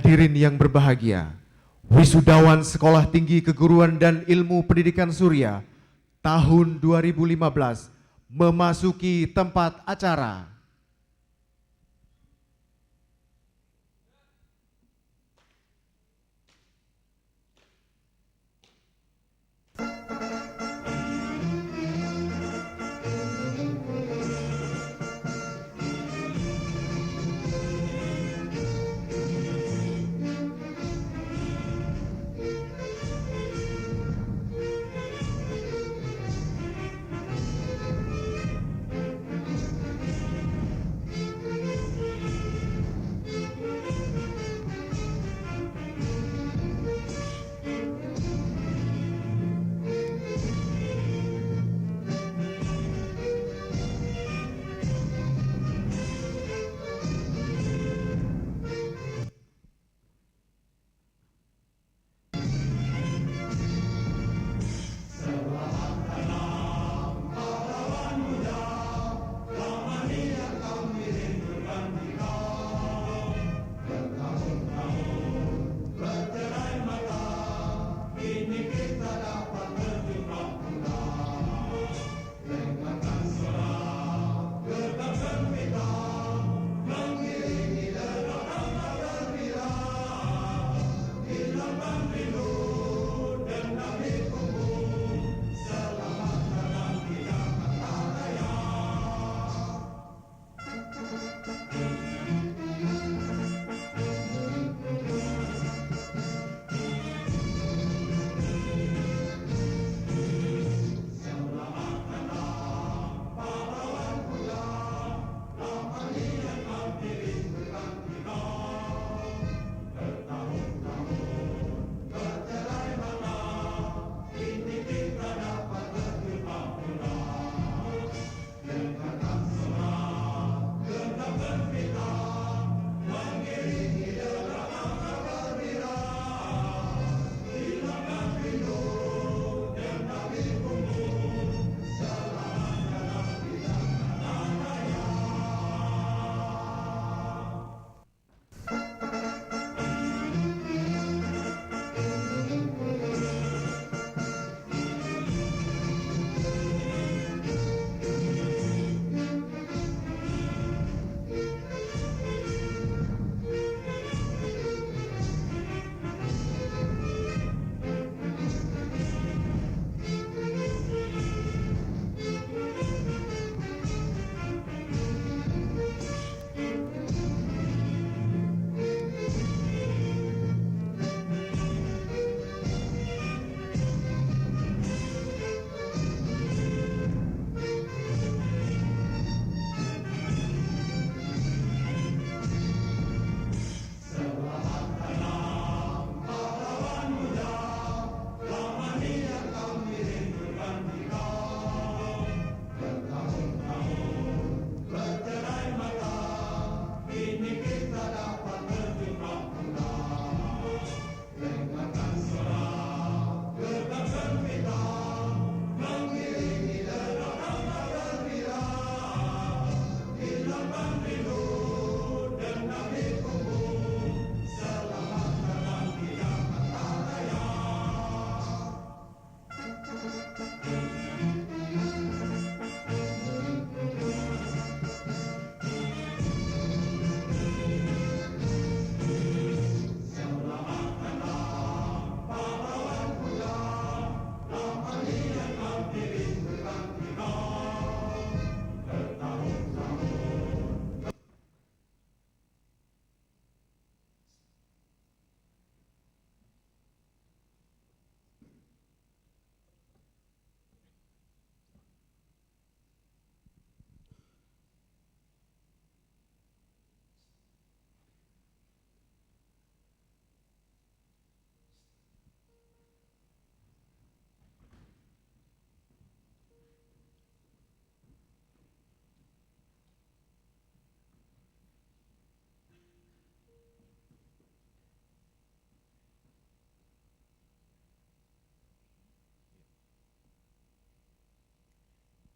Hadirin yang berbahagia, wisudawan Sekolah Tinggi Keguruan dan Ilmu Pendidikan Surya tahun 2015 memasuki tempat acara.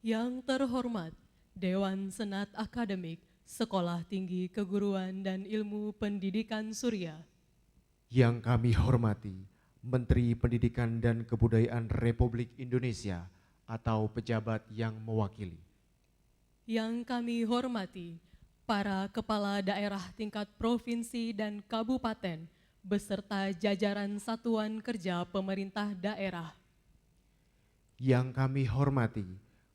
Yang terhormat Dewan Senat Akademik Sekolah Tinggi Keguruan dan Ilmu Pendidikan Surya, Yang kami hormati Menteri Pendidikan dan Kebudayaan Republik Indonesia atau pejabat yang mewakili. Yang kami hormati para kepala daerah tingkat provinsi dan kabupaten beserta jajaran satuan kerja pemerintah daerah. Yang kami hormati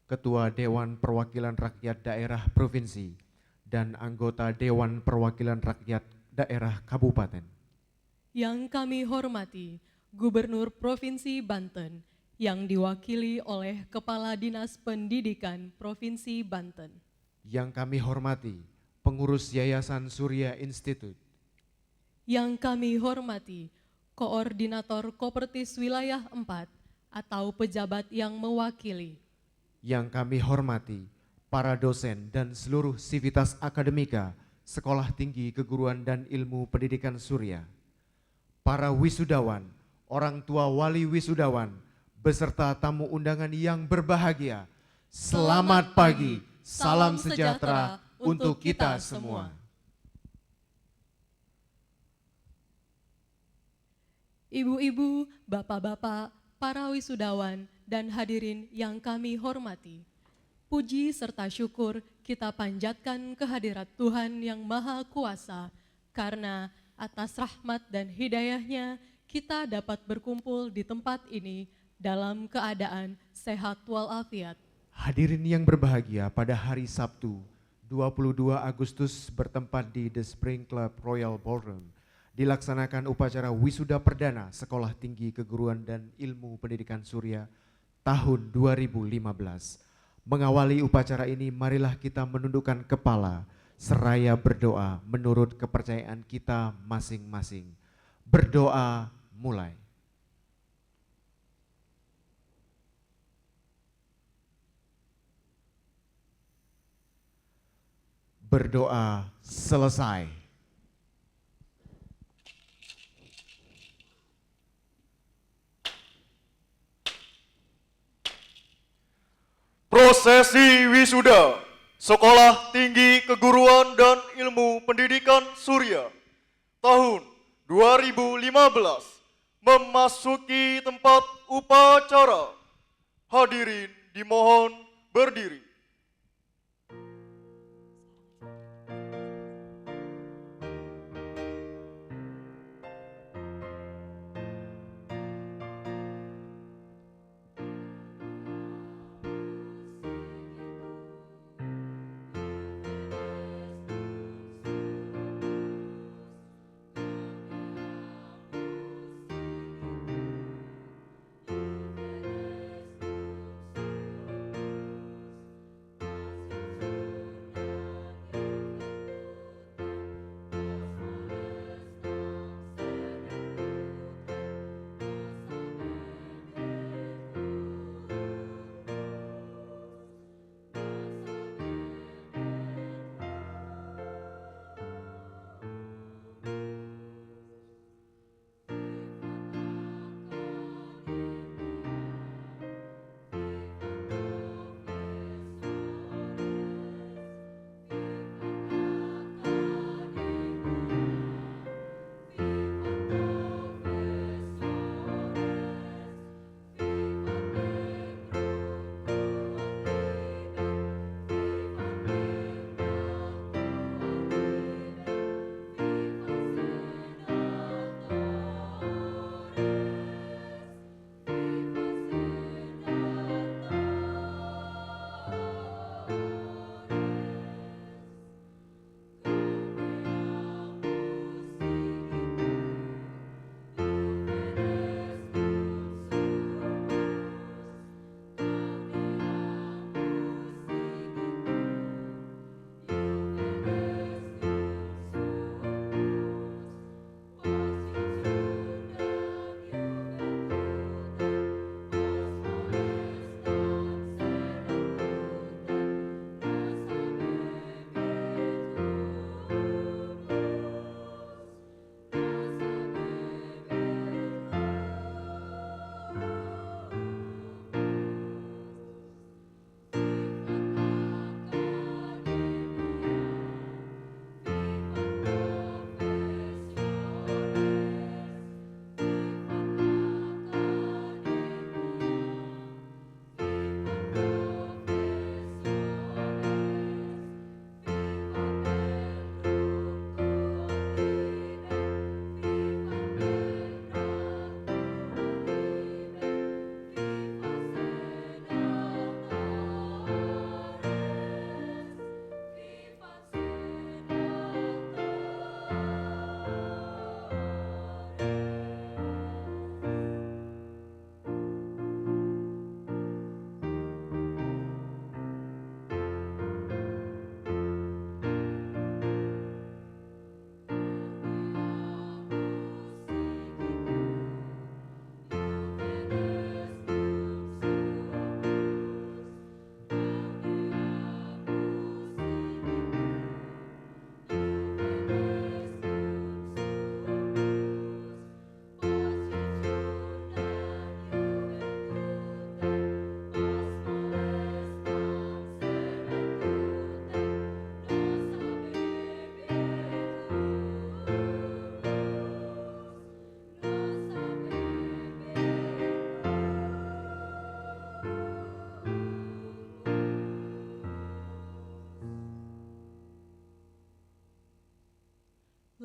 Ketua Dewan Perwakilan Rakyat Daerah Provinsi dan anggota Dewan Perwakilan Rakyat Daerah Kabupaten. Yang kami hormati Gubernur Provinsi Banten yang diwakili oleh Kepala Dinas Pendidikan Provinsi Banten. Yang kami hormati pengurus Yayasan Surya Institute. Yang kami hormati Koordinator Kopertis Wilayah 4 atau pejabat yang mewakili. Yang kami hormati para dosen dan seluruh sivitas akademika Sekolah Tinggi Keguruan dan Ilmu Pendidikan Surya. Para wisudawan, orang tua wali wisudawan, beserta tamu undangan yang berbahagia. Selamat pagi, salam sejahtera untuk kita semua. Ibu-ibu, bapak-bapak, para wisudawan, dan hadirin yang kami hormati. Puji serta syukur kita panjatkan kehadirat Tuhan yang Maha Kuasa, karena atas rahmat dan hidayahnya kita dapat berkumpul di tempat ini dalam keadaan sehat walafiat. Hadirin yang berbahagia, pada hari Sabtu 22 Agustus bertempat di The Spring Club Royal Ballroom dilaksanakan upacara wisuda perdana Sekolah Tinggi Keguruan dan Ilmu Pendidikan Surya tahun 2015. Mengawali upacara ini, marilah kita menundukkan kepala seraya berdoa menurut kepercayaan kita masing-masing. Berdoa mulai. Berdoa selesai. Prosesi wisuda Sekolah Tinggi Keguruan dan Ilmu Pendidikan Surya tahun 2015 memasuki tempat upacara. Hadirin dimohon berdiri.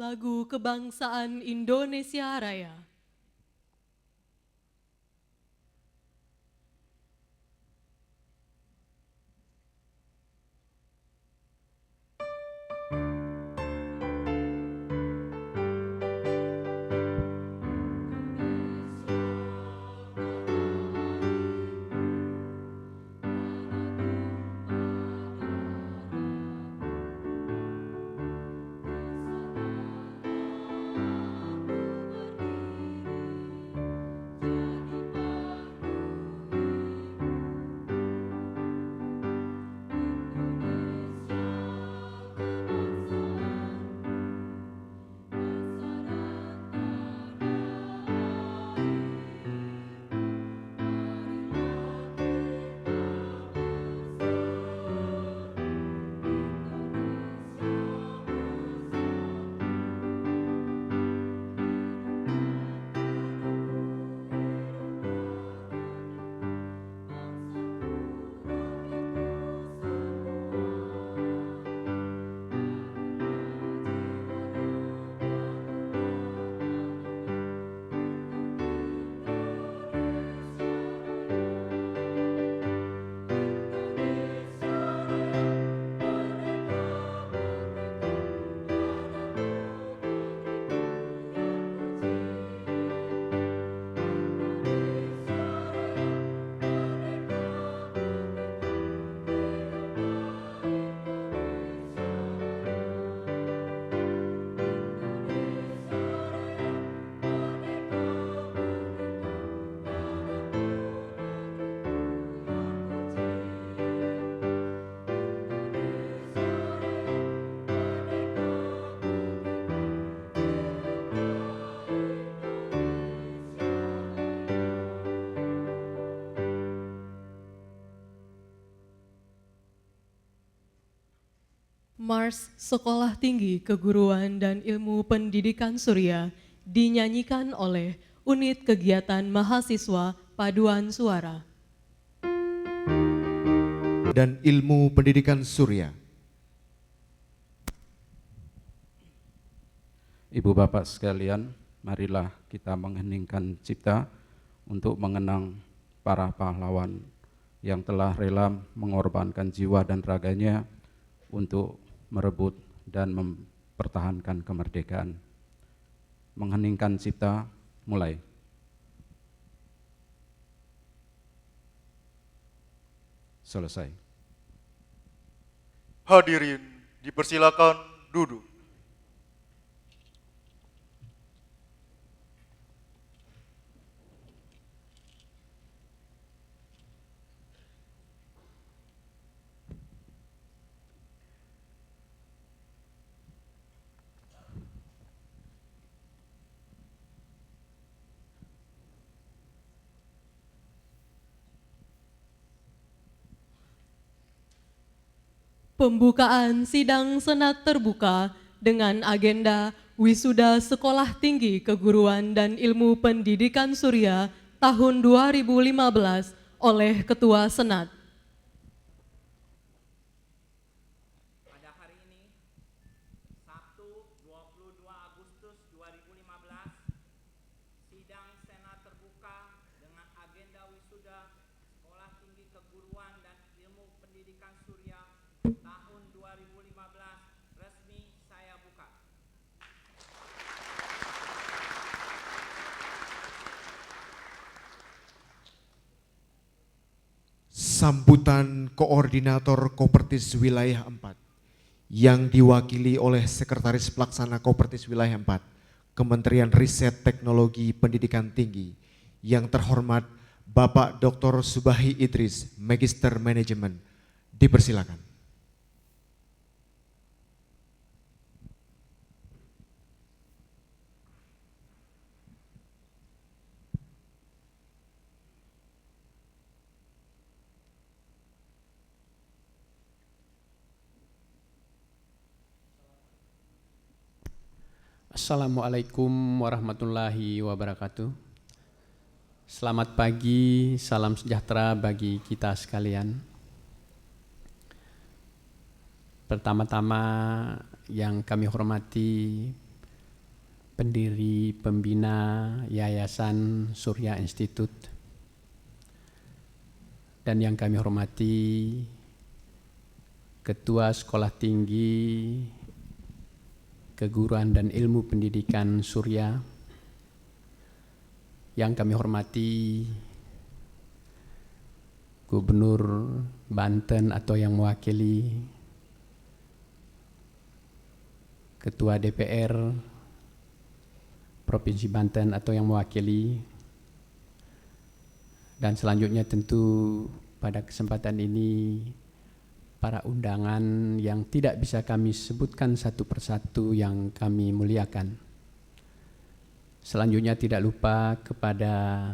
Lagu Kebangsaan Indonesia Raya. Mars Sekolah Tinggi Keguruan dan Ilmu Pendidikan Surya dinyanyikan oleh Unit Kegiatan Mahasiswa Paduan Suara. Dan Ilmu Pendidikan Surya. Ibu bapak sekalian, marilah kita mengheningkan cipta untuk mengenang para pahlawan yang telah rela mengorbankan jiwa dan raganya untuk merebut dan mempertahankan kemerdekaan. Mengheningkan cipta, mulai. Selesai. Hadirin dipersilakan duduk. Pembukaan sidang Senat terbuka dengan agenda Wisuda Sekolah Tinggi Keguruan dan Ilmu Pendidikan Surya tahun 2015 oleh Ketua Senat. Pada hari ini, Sabtu 22 Agustus 2015, sidang Senat terbuka dengan agenda Wisuda Sekolah Tinggi Keguruan dan Ilmu Pendidikan Surya tahun 2015 resmi saya buka. Sambutan Koordinator Kopertis Wilayah 4 yang diwakili oleh Sekretaris Pelaksana Kopertis Wilayah 4 Kementerian Riset Teknologi Pendidikan Tinggi yang terhormat Bapak Dr. Subahi Idris, Magister Manajemen, dipersilakan. Assalamualaikum warahmatullahi wabarakatuh. Selamat pagi, salam sejahtera bagi kita sekalian. Pertama-tama yang kami hormati pendiri pembina Yayasan Surya Institute, dan yang kami hormati Ketua Sekolah Tinggi Keguruan dan Ilmu Pendidikan Surya, yang kami hormati Gubernur Banten atau yang mewakili, Ketua DPR Provinsi Banten atau yang mewakili, dan selanjutnya tentu pada kesempatan ini para undangan yang tidak bisa kami sebutkan satu persatu yang kami muliakan. Selanjutnya tidak lupa kepada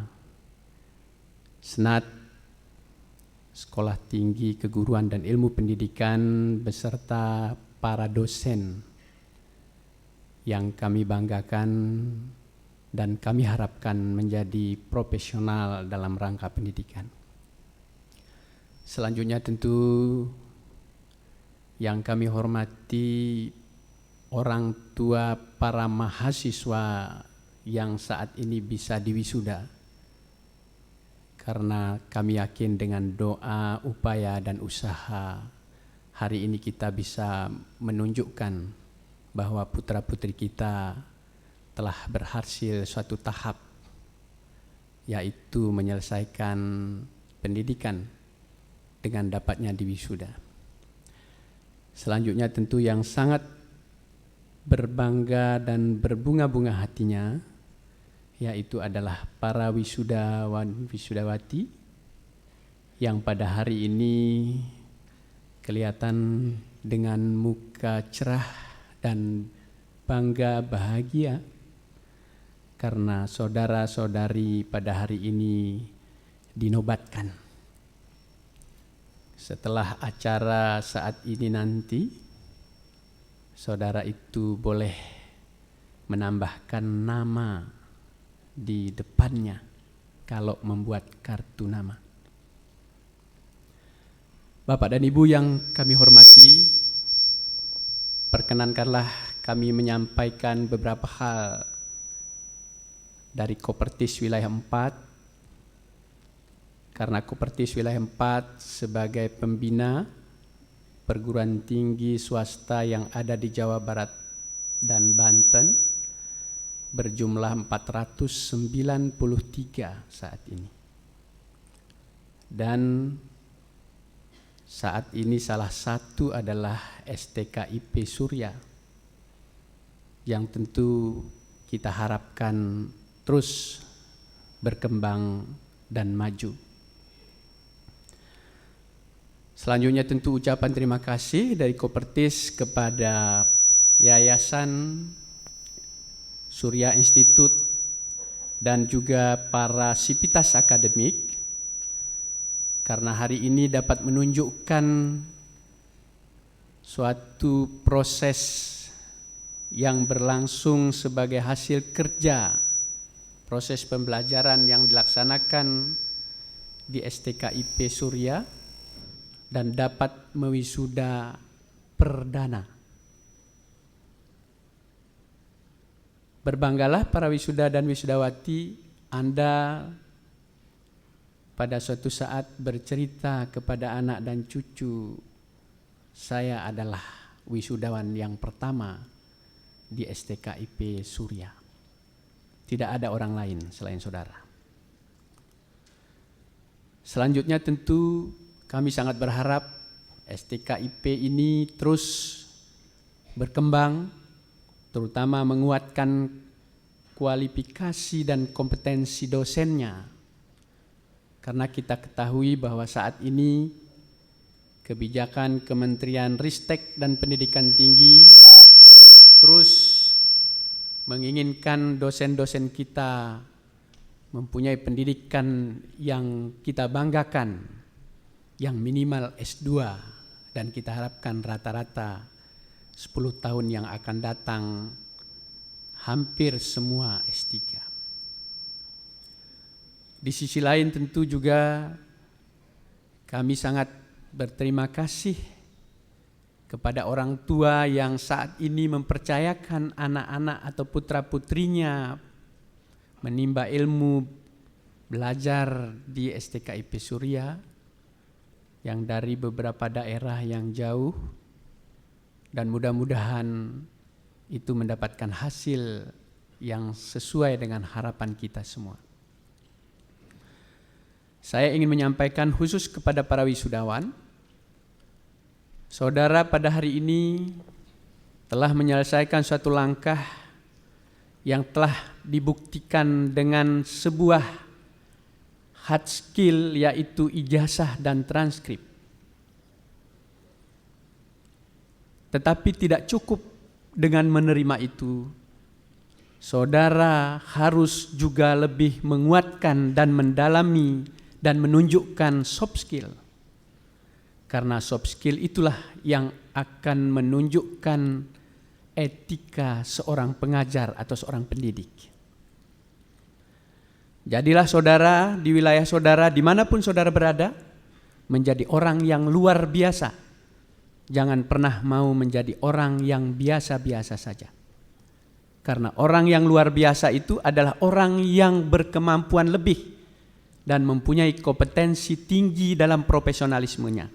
Senat Sekolah Tinggi Keguruan dan Ilmu Pendidikan beserta para dosen yang kami banggakan dan kami harapkan menjadi profesional dalam rangka pendidikan. Selanjutnya tentu yang kami hormati orang tua para mahasiswa yang saat ini bisa diwisuda, karena kami yakin dengan doa, upaya, dan usaha hari ini kita bisa menunjukkan bahwa putra-putri kita telah berhasil suatu tahap, yaitu menyelesaikan pendidikan dengan dapatnya diwisuda. Selanjutnya tentu yang sangat berbangga dan berbunga-bunga hatinya, yaitu adalah para wisudawan wisudawati yang pada hari ini kelihatan dengan muka cerah dan bangga bahagia karena saudara-saudari pada hari ini dinobatkan. Setelah acara saat ini nanti, saudara itu boleh menambahkan nama di depannya kalau membuat kartu nama. Bapak dan Ibu yang kami hormati, perkenankanlah kami menyampaikan beberapa hal dari Kopertis Wilayah 4, karena Kopertis Wilayah 4 sebagai pembina perguruan tinggi swasta yang ada di Jawa Barat dan Banten berjumlah 493 saat ini. Dan saat ini salah satu adalah STKIP Surya yang tentu kita harapkan terus berkembang dan maju. Selanjutnya tentu ucapan terima kasih dari Kopertis kepada Yayasan Surya Institute dan juga para sivitas akademik, karena hari ini dapat menunjukkan suatu proses yang berlangsung sebagai hasil kerja proses pembelajaran yang dilaksanakan di STKIP Surya dan dapat mewisuda perdana. Berbanggalah para wisuda dan wisudawati, Anda pada suatu saat bercerita kepada anak dan cucu, saya adalah wisudawan yang pertama di STKIP Surya. Tidak ada orang lain selain saudara. Selanjutnya tentu kami sangat berharap STKIP ini terus berkembang, terutama menguatkan kualifikasi dan kompetensi dosennya. Karena kita ketahui bahwa saat ini kebijakan Kementerian Ristek dan Pendidikan Tinggi terus menginginkan dosen-dosen kita mempunyai pendidikan yang kita banggakan, yang minimal S2, dan kita harapkan rata-rata 10 tahun yang akan datang hampir semua S3. Di sisi lain tentu juga kami sangat berterima kasih kepada orang tua yang saat ini mempercayakan anak-anak atau putra-putrinya menimba ilmu belajar di STKIP Surya yang dari beberapa daerah yang jauh, dan mudah-mudahan itu mendapatkan hasil yang sesuai dengan harapan kita semua. Saya ingin menyampaikan khusus kepada para wisudawan, saudara pada hari ini telah menyelesaikan suatu langkah yang telah dibuktikan dengan sebuah hard skill, yaitu ijazah dan transkrip. Tetapi tidak cukup dengan menerima itu, saudara harus juga lebih menguatkan dan mendalami dan menunjukkan soft skill. Karena soft skill itulah yang akan menunjukkan etika seorang pengajar atau seorang pendidik. Jadilah saudara di wilayah saudara, dimanapun saudara berada, menjadi orang yang luar biasa. Jangan pernah mau menjadi orang yang biasa-biasa saja. Karena orang yang luar biasa itu adalah orang yang berkemampuan lebih dan mempunyai kompetensi tinggi dalam profesionalismenya.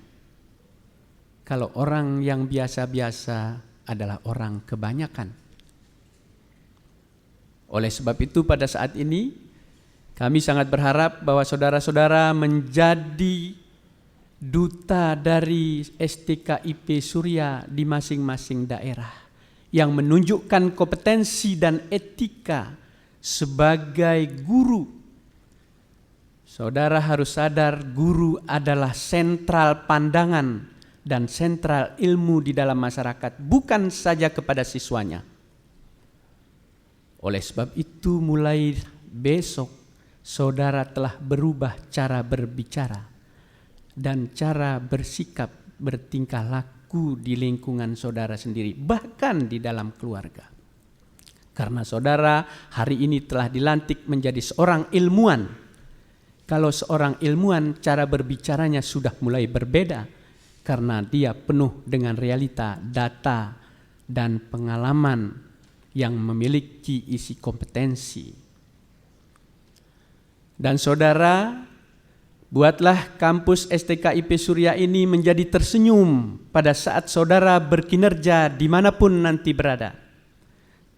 Kalau orang yang biasa-biasa adalah orang kebanyakan. Oleh sebab itu pada saat ini kami sangat berharap bahwa saudara-saudara menjadi duta dari STKIP Surya di masing-masing daerah yang menunjukkan kompetensi dan etika sebagai guru. Saudara harus sadar guru adalah sentral pandangan dan sentral ilmu di dalam masyarakat, bukan saja kepada siswanya. Oleh sebab itu mulai besok saudara telah berubah cara berbicara dan cara bersikap, bertingkah laku di lingkungan saudara sendiri, bahkan di dalam keluarga. Karena saudara hari ini telah dilantik menjadi seorang ilmuwan. Kalau seorang ilmuwan, cara berbicaranya sudah mulai berbeda karena dia penuh dengan realita, data, dan pengalaman yang memiliki isi kompetensi. Dan saudara, buatlah kampus STKIP Surya ini menjadi tersenyum pada saat saudara berkinerja dimanapun nanti berada.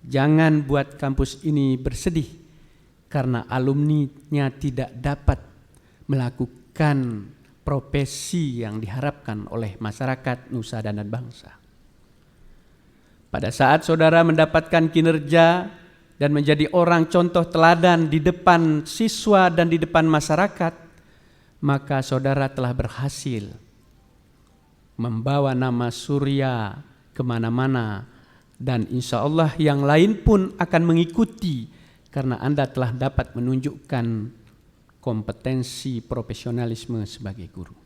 Jangan buat kampus ini bersedih karena alumninya tidak dapat melakukan profesi yang diharapkan oleh masyarakat nusa dan bangsa. Pada saat saudara mendapatkan kinerja dan menjadi orang contoh teladan di depan siswa dan di depan masyarakat, maka saudara telah berhasil membawa nama Surya kemana-mana, dan insya Allah yang lain pun akan mengikuti karena Anda telah dapat menunjukkan kompetensi profesionalisme sebagai guru.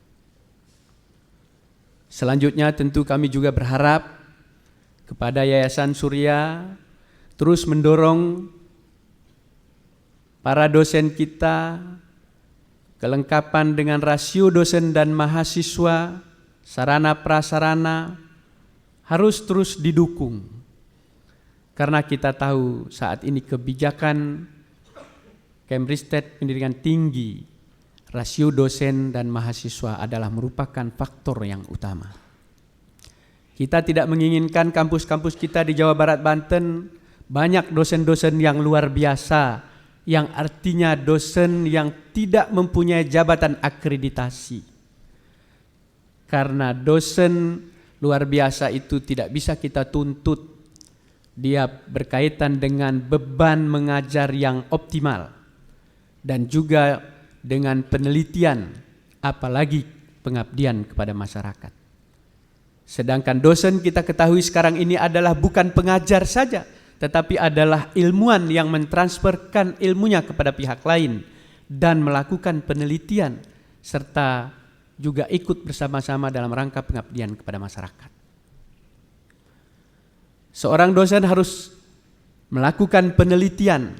Selanjutnya tentu kami juga berharap kepada Yayasan Surya terus mendorong para dosen kita, kelengkapan dengan rasio dosen dan mahasiswa, sarana prasarana harus terus didukung. Karena kita tahu saat ini kebijakan Kemristek pendidikan tinggi, rasio dosen dan mahasiswa adalah merupakan faktor yang utama. Kita tidak menginginkan kampus-kampus kita di Jawa Barat, Banten banyak dosen-dosen yang luar biasa, yang artinya dosen yang tidak mempunyai jabatan akreditasi. Karena dosen luar biasa itu tidak bisa kita tuntut. Dia berkaitan dengan beban mengajar yang optimal dan juga dengan penelitian, apalagi pengabdian kepada masyarakat. Sedangkan dosen kita ketahui sekarang ini adalah bukan pengajar saja, tetapi adalah ilmuwan yang mentransferkan ilmunya kepada pihak lain dan melakukan penelitian serta juga ikut bersama-sama dalam rangka pengabdian kepada masyarakat. Seorang dosen harus melakukan penelitian.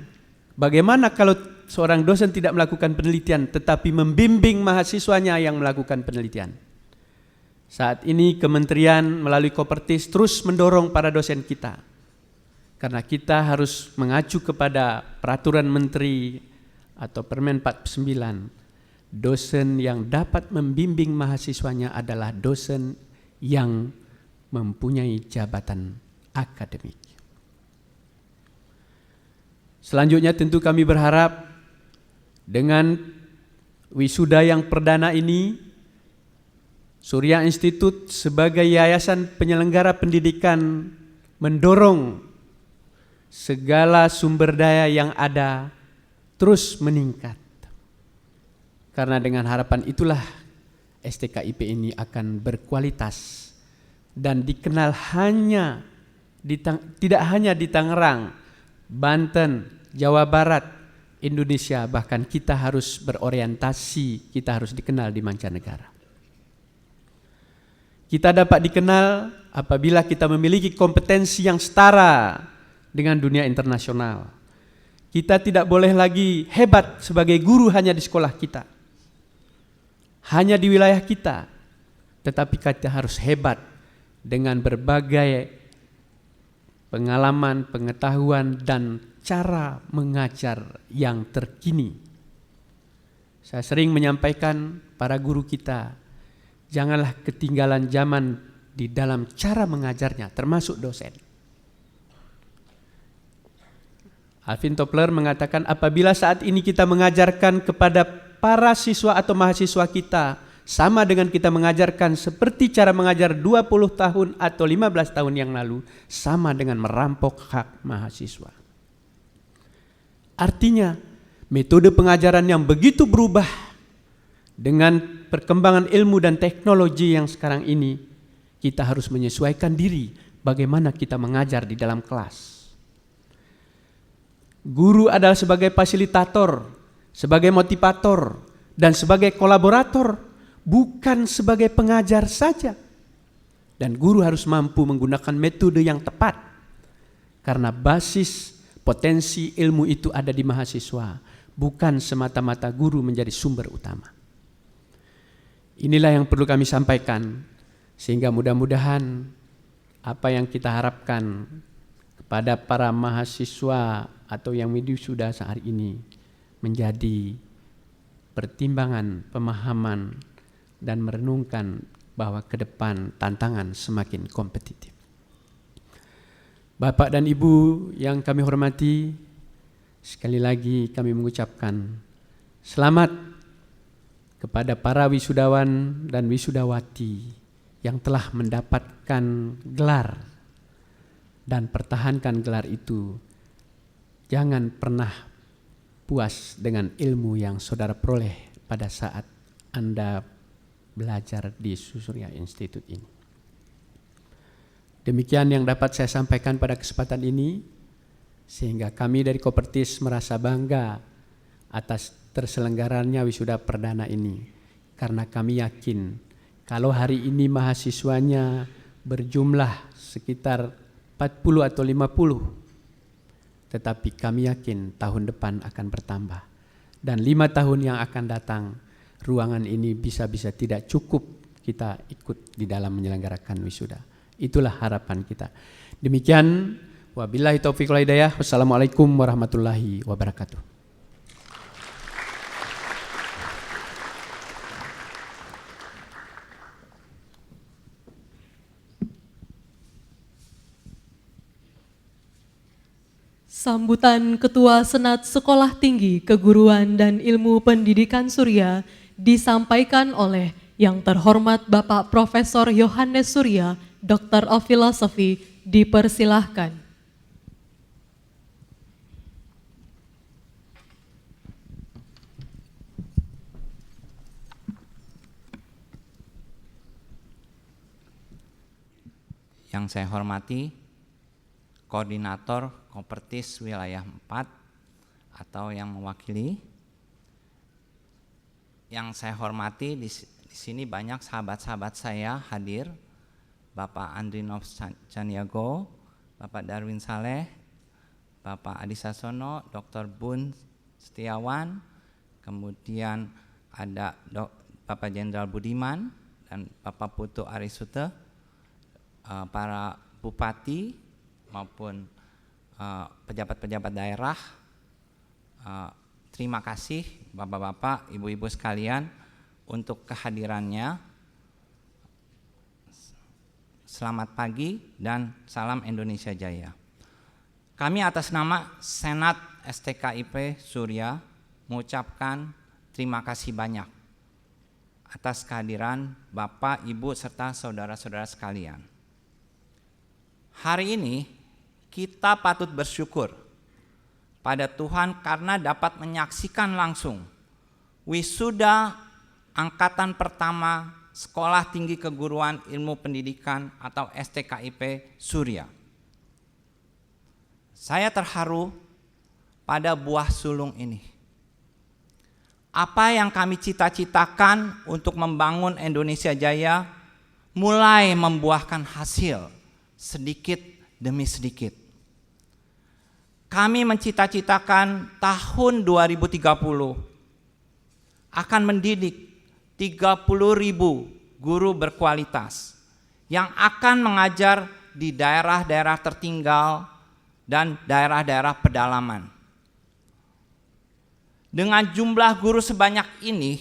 Bagaimana kalau seorang dosen tidak melakukan penelitian tetapi membimbing mahasiswanya yang melakukan penelitian? Saat ini kementerian melalui Kopertis terus mendorong para dosen kita, karena kita harus mengacu kepada peraturan menteri atau Permen 49. Dosen yang dapat membimbing mahasiswanya adalah dosen yang mempunyai jabatan akademik. Selanjutnya tentu kami berharap dengan wisuda yang perdana ini, Surya Institute sebagai yayasan penyelenggara pendidikan mendorong segala sumber daya yang ada terus meningkat. Karena dengan harapan itulah STKIP ini akan berkualitas dan dikenal tidak hanya di Tangerang, Banten, Jawa Barat, Indonesia, bahkan kita harus berorientasi, kita harus dikenal di mancanegara. Kita dapat dikenal apabila kita memiliki kompetensi yang setara dengan dunia internasional. Kita tidak boleh lagi hebat sebagai guru hanya di sekolah kita, hanya di wilayah kita, tetapi kita harus hebat dengan berbagai pengalaman, pengetahuan, dan cara mengajar yang terkini. Saya sering menyampaikan para guru kita, janganlah ketinggalan zaman di dalam cara mengajarnya, termasuk dosen. Alvin Toffler mengatakan apabila saat ini kita mengajarkan kepada para siswa atau mahasiswa kita sama dengan kita mengajarkan seperti cara mengajar 20 tahun atau 15 tahun yang lalu, sama dengan merampok hak mahasiswa. Artinya metode pengajaran yang begitu berubah dengan perkembangan ilmu dan teknologi yang sekarang ini, kita harus menyesuaikan diri bagaimana kita mengajar di dalam kelas. Guru adalah sebagai fasilitator, sebagai motivator, dan sebagai kolaborator, bukan sebagai pengajar saja. Dan guru harus mampu menggunakan metode yang tepat, karena basis potensi ilmu itu ada di mahasiswa, bukan semata-mata guru menjadi sumber utama. Inilah yang perlu kami sampaikan, sehingga mudah-mudahan apa yang kita harapkan kepada para mahasiswa atau yang wisuda saat ini menjadi pertimbangan, pemahaman, dan merenungkan bahwa ke depan tantangan semakin kompetitif. Bapak dan Ibu yang kami hormati, sekali lagi kami mengucapkan selamat kepada para wisudawan dan wisudawati yang telah mendapatkan gelar, dan pertahankan gelar itu. Jangan pernah puas dengan ilmu yang saudara peroleh pada saat Anda belajar di Surya Institute ini. Demikian yang dapat saya sampaikan pada kesempatan ini, sehingga kami dari Kopertis merasa bangga atas terselenggaranya wisuda perdana ini, karena kami yakin kalau hari ini mahasiswanya berjumlah sekitar 40 atau 50, tetapi kami yakin tahun depan akan bertambah. Dan 5 tahun yang akan datang, ruangan ini bisa-bisa tidak cukup kita ikut di dalam menyelenggarakan wisuda. Itulah harapan kita. Demikian, wabillahi taufiq wal hidayah. Wassalamualaikum warahmatullahi wabarakatuh. Sambutan Ketua Senat Sekolah Tinggi Keguruan dan Ilmu Pendidikan Surya disampaikan oleh Yang Terhormat Bapak Profesor Yohanes Surya, Dr. of Philosophy, dipersilahkan. Yang saya hormati Koordinator Kopertis Wilayah 4 atau yang mewakili. Yang saya hormati di sini banyak sahabat-sahabat saya hadir. Bapak Andrinov Caniago, Bapak Darwin Saleh, Bapak Adi Sasono, Dr. Bun Setiawan, kemudian ada Bapak Jenderal Budiman dan Bapak Putu Arisute, para bupati maupun pejabat-pejabat daerah, terima kasih Bapak-bapak, Ibu-ibu sekalian untuk kehadirannya. Selamat pagi dan salam Indonesia Jaya. Kami atas nama Senat STKIP Surya mengucapkan terima kasih banyak atas kehadiran Bapak, Ibu, serta saudara-saudara sekalian. Hari ini kita patut bersyukur pada Tuhan karena dapat menyaksikan langsung wisuda angkatan pertama Sekolah Tinggi Keguruan Ilmu Pendidikan atau STKIP Surya. Saya terharu pada buah sulung ini. Apa yang kami cita-citakan untuk membangun Indonesia Jaya mulai membuahkan hasil sedikit demi sedikit. Kami mencita-citakan tahun 2030 akan mendidik 30.000 guru berkualitas yang akan mengajar di daerah-daerah tertinggal dan daerah-daerah pedalaman. Dengan jumlah guru sebanyak ini,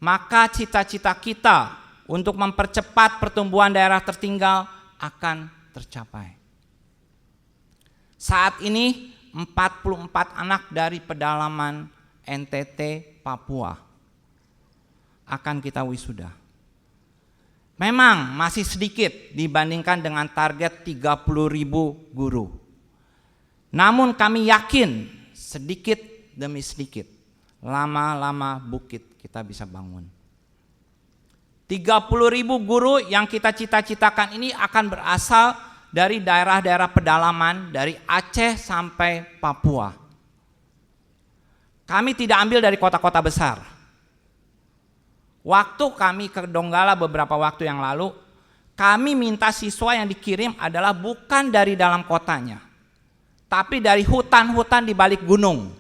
maka cita-cita kita untuk mempercepat pertumbuhan daerah tertinggal akan tercapai. Saat ini 44 anak dari pedalaman NTT Papua akan kita wisuda. Memang masih sedikit dibandingkan dengan target 30.000 guru. Namun kami yakin sedikit demi sedikit, lama-lama bukit kita bisa bangun. 30.000 guru yang kita cita-citakan ini akan berasal dari daerah-daerah pedalaman dari Aceh sampai Papua. Kami tidak ambil dari kota-kota besar. Waktu kami ke Donggala beberapa waktu yang lalu, kami minta siswa yang dikirim adalah bukan dari dalam kotanya, tapi dari hutan-hutan di balik gunung.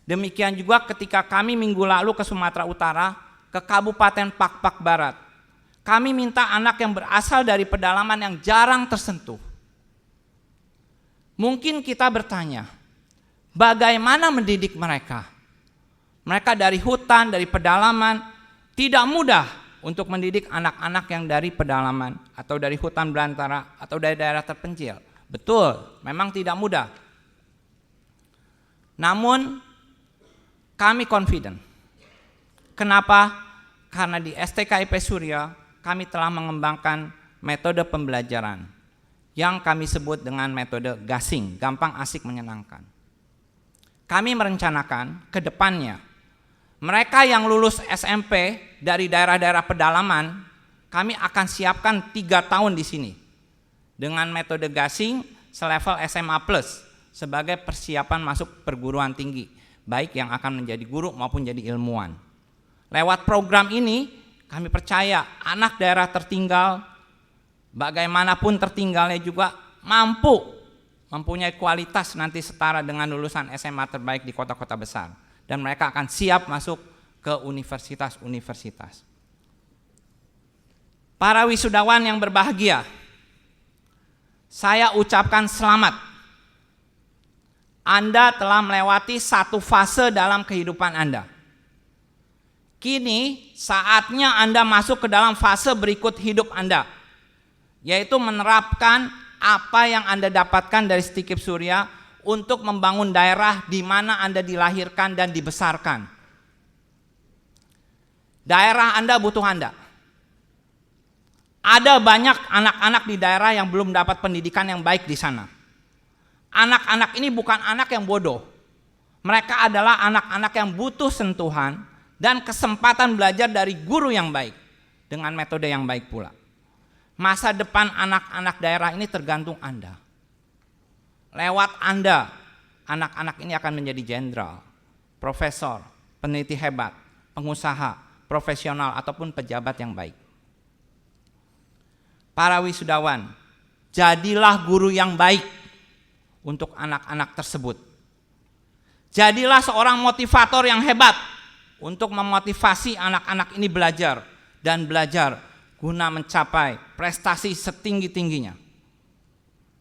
Demikian juga ketika kami minggu lalu ke Sumatera Utara, ke Kabupaten Pakpak Barat. Kami minta anak yang berasal dari pedalaman yang jarang tersentuh. Mungkin kita bertanya, bagaimana mendidik mereka? Mereka dari hutan, dari pedalaman, tidak mudah untuk mendidik anak-anak yang dari pedalaman atau dari hutan belantara atau dari daerah terpencil. Betul, memang tidak mudah. Namun kami confident. Kenapa? Karena di STKIP Surya kami telah mengembangkan metode pembelajaran yang kami sebut dengan metode gasing, gampang, asik, menyenangkan. Kami merencanakan ke depannya mereka yang lulus SMP dari daerah-daerah pedalaman, kami akan siapkan 3 tahun di sini dengan metode gasing selevel SMA plus sebagai persiapan masuk perguruan tinggi, baik yang akan menjadi guru maupun jadi ilmuwan. Lewat program ini kami percaya anak daerah tertinggal bagaimanapun tertinggalnya juga mempunyai kualitas nanti setara dengan lulusan SMA terbaik di kota-kota besar, dan mereka akan siap masuk ke universitas-universitas. Para wisudawan yang berbahagia, saya ucapkan selamat. Anda telah melewati satu fase dalam kehidupan Anda. Kini saatnya Anda masuk ke dalam fase berikut hidup Anda, yaitu menerapkan apa yang Anda dapatkan dari STKIP Surya untuk membangun daerah di mana Anda dilahirkan dan dibesarkan. Daerah Anda butuh Anda. Ada banyak anak-anak di daerah yang belum dapat pendidikan yang baik di sana. Anak-anak ini bukan anak yang bodoh. Mereka adalah anak-anak yang butuh sentuhan dan kesempatan belajar dari guru yang baik dengan metode yang baik pula. Masa depan anak-anak daerah ini tergantung Anda. Lewat Anda, anak-anak ini akan menjadi jenderal, profesor, peneliti hebat, pengusaha, profesional ataupun pejabat yang baik. Para wisudawan, jadilah guru yang baik untuk anak-anak tersebut. Jadilah seorang motivator yang hebat untuk memotivasi anak-anak ini belajar dan belajar guna mencapai prestasi setinggi-tingginya.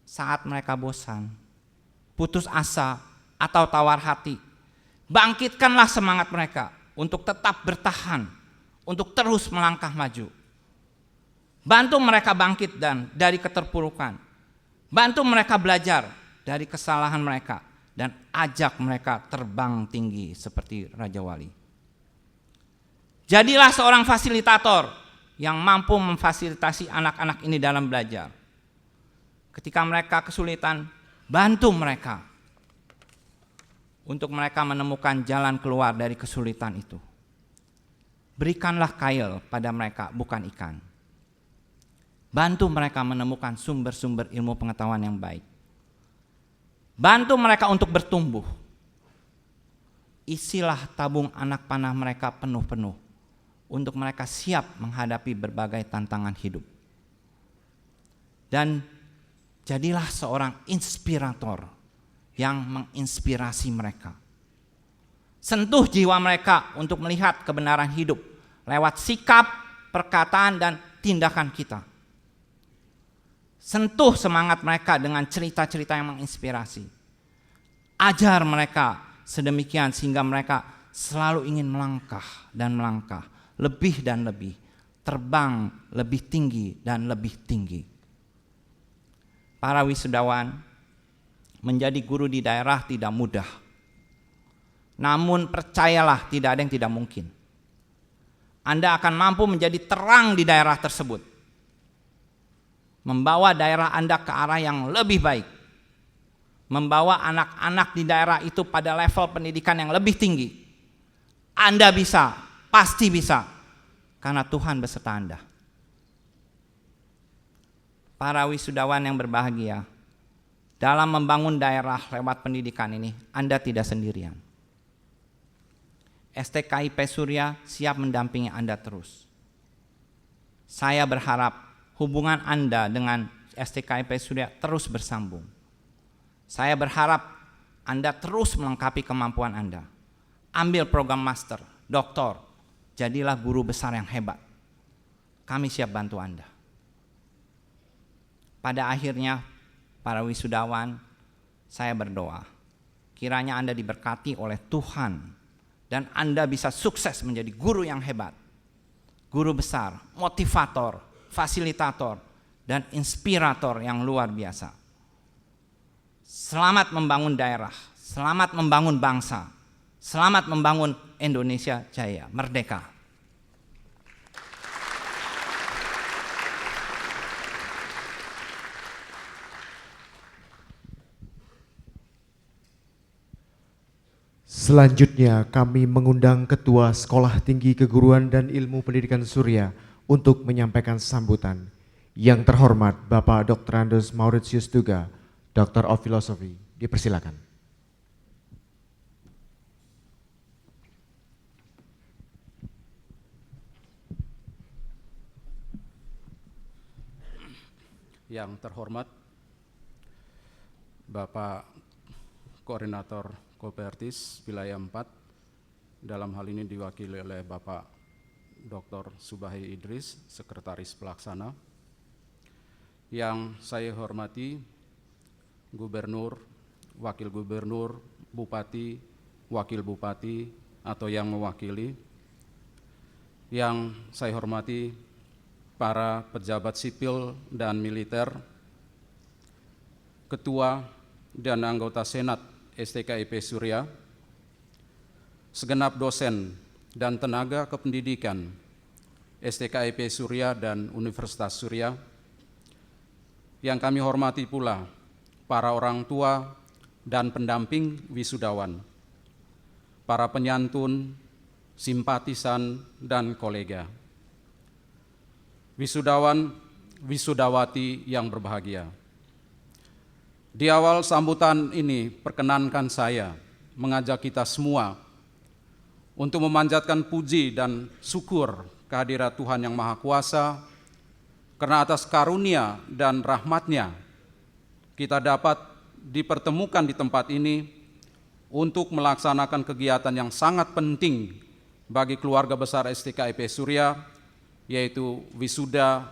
Saat mereka bosan, putus asa, atau tawar hati, bangkitkanlah semangat mereka untuk tetap bertahan, untuk terus melangkah maju. Bantu mereka bangkit dari keterpurukan. Bantu mereka belajar dari kesalahan mereka dan ajak mereka terbang tinggi seperti Raja Wali. Jadilah seorang fasilitator yang mampu memfasilitasi anak-anak ini dalam belajar. Ketika mereka kesulitan, bantu mereka untuk mereka menemukan jalan keluar dari kesulitan itu. Berikanlah kail pada mereka, bukan ikan. Bantu mereka menemukan sumber-sumber ilmu pengetahuan yang baik. Bantu mereka untuk bertumbuh. Isilah tabung anak panah mereka penuh-penuh untuk mereka siap menghadapi berbagai tantangan hidup. Dan jadilah seorang inspirator yang menginspirasi mereka. Sentuh jiwa mereka untuk melihat kebenaran hidup lewat sikap, perkataan, dan tindakan kita. Sentuh semangat mereka dengan cerita-cerita yang menginspirasi. Ajar mereka sedemikian sehingga mereka selalu ingin melangkah dan melangkah, lebih dan lebih, terbang lebih tinggi dan lebih tinggi. Para wisudawan, menjadi guru di daerah tidak mudah. Namun percayalah, tidak ada yang tidak mungkin. Anda akan mampu menjadi terang di daerah tersebut, membawa daerah Anda ke arah yang lebih baik, membawa anak-anak di daerah itu pada level pendidikan yang lebih tinggi. Anda bisa, pasti bisa, karena Tuhan beserta Anda. Para wisudawan yang berbahagia, dalam membangun daerah lewat pendidikan ini, Anda tidak sendirian. STKIP Surya siap mendampingi Anda terus. Saya berharap hubungan Anda dengan STKIP Surya terus bersambung. Saya berharap Anda terus melengkapi kemampuan Anda. Ambil program master, doktor, jadilah guru besar yang hebat. Kami siap bantu Anda. Pada akhirnya, para wisudawan, saya berdoa, kiranya Anda diberkati oleh Tuhan dan Anda bisa sukses menjadi guru yang hebat, guru besar, motivator, fasilitator, dan inspirator yang luar biasa. Selamat membangun daerah, selamat membangun bangsa, selamat membangun Indonesia Jaya, merdeka. Selanjutnya kami mengundang Ketua Sekolah Tinggi Keguruan dan Ilmu Pendidikan Surya untuk menyampaikan sambutan. Yang terhormat Bapak Dr. Andes Mauritius Duga, Doctor of Philosophy, dipersilakan. Yang terhormat Bapak Koordinator Kopertis Wilayah 4, dalam hal ini diwakili oleh Bapak Dr. Subahi Idris, Sekretaris Pelaksana. Yang saya hormati Gubernur, Wakil Gubernur, Bupati, Wakil Bupati atau yang mewakili. Yang saya hormati para pejabat sipil dan militer, Ketua dan anggota Senat STKIP Surya, segenap dosen dan tenaga kependidikan STKIP Surya dan Universitas Surya, yang kami hormati pula para orang tua dan pendamping wisudawan, para penyantun, simpatisan, dan kolega. Wisudawan, wisudawati yang berbahagia. Di awal sambutan ini, perkenankan saya mengajak kita semua untuk memanjatkan puji dan syukur kehadirat Tuhan Yang Maha Kuasa, karena atas karunia dan rahmat-Nya kita dapat dipertemukan di tempat ini untuk melaksanakan kegiatan yang sangat penting bagi keluarga besar STKIP Surya, yaitu wisuda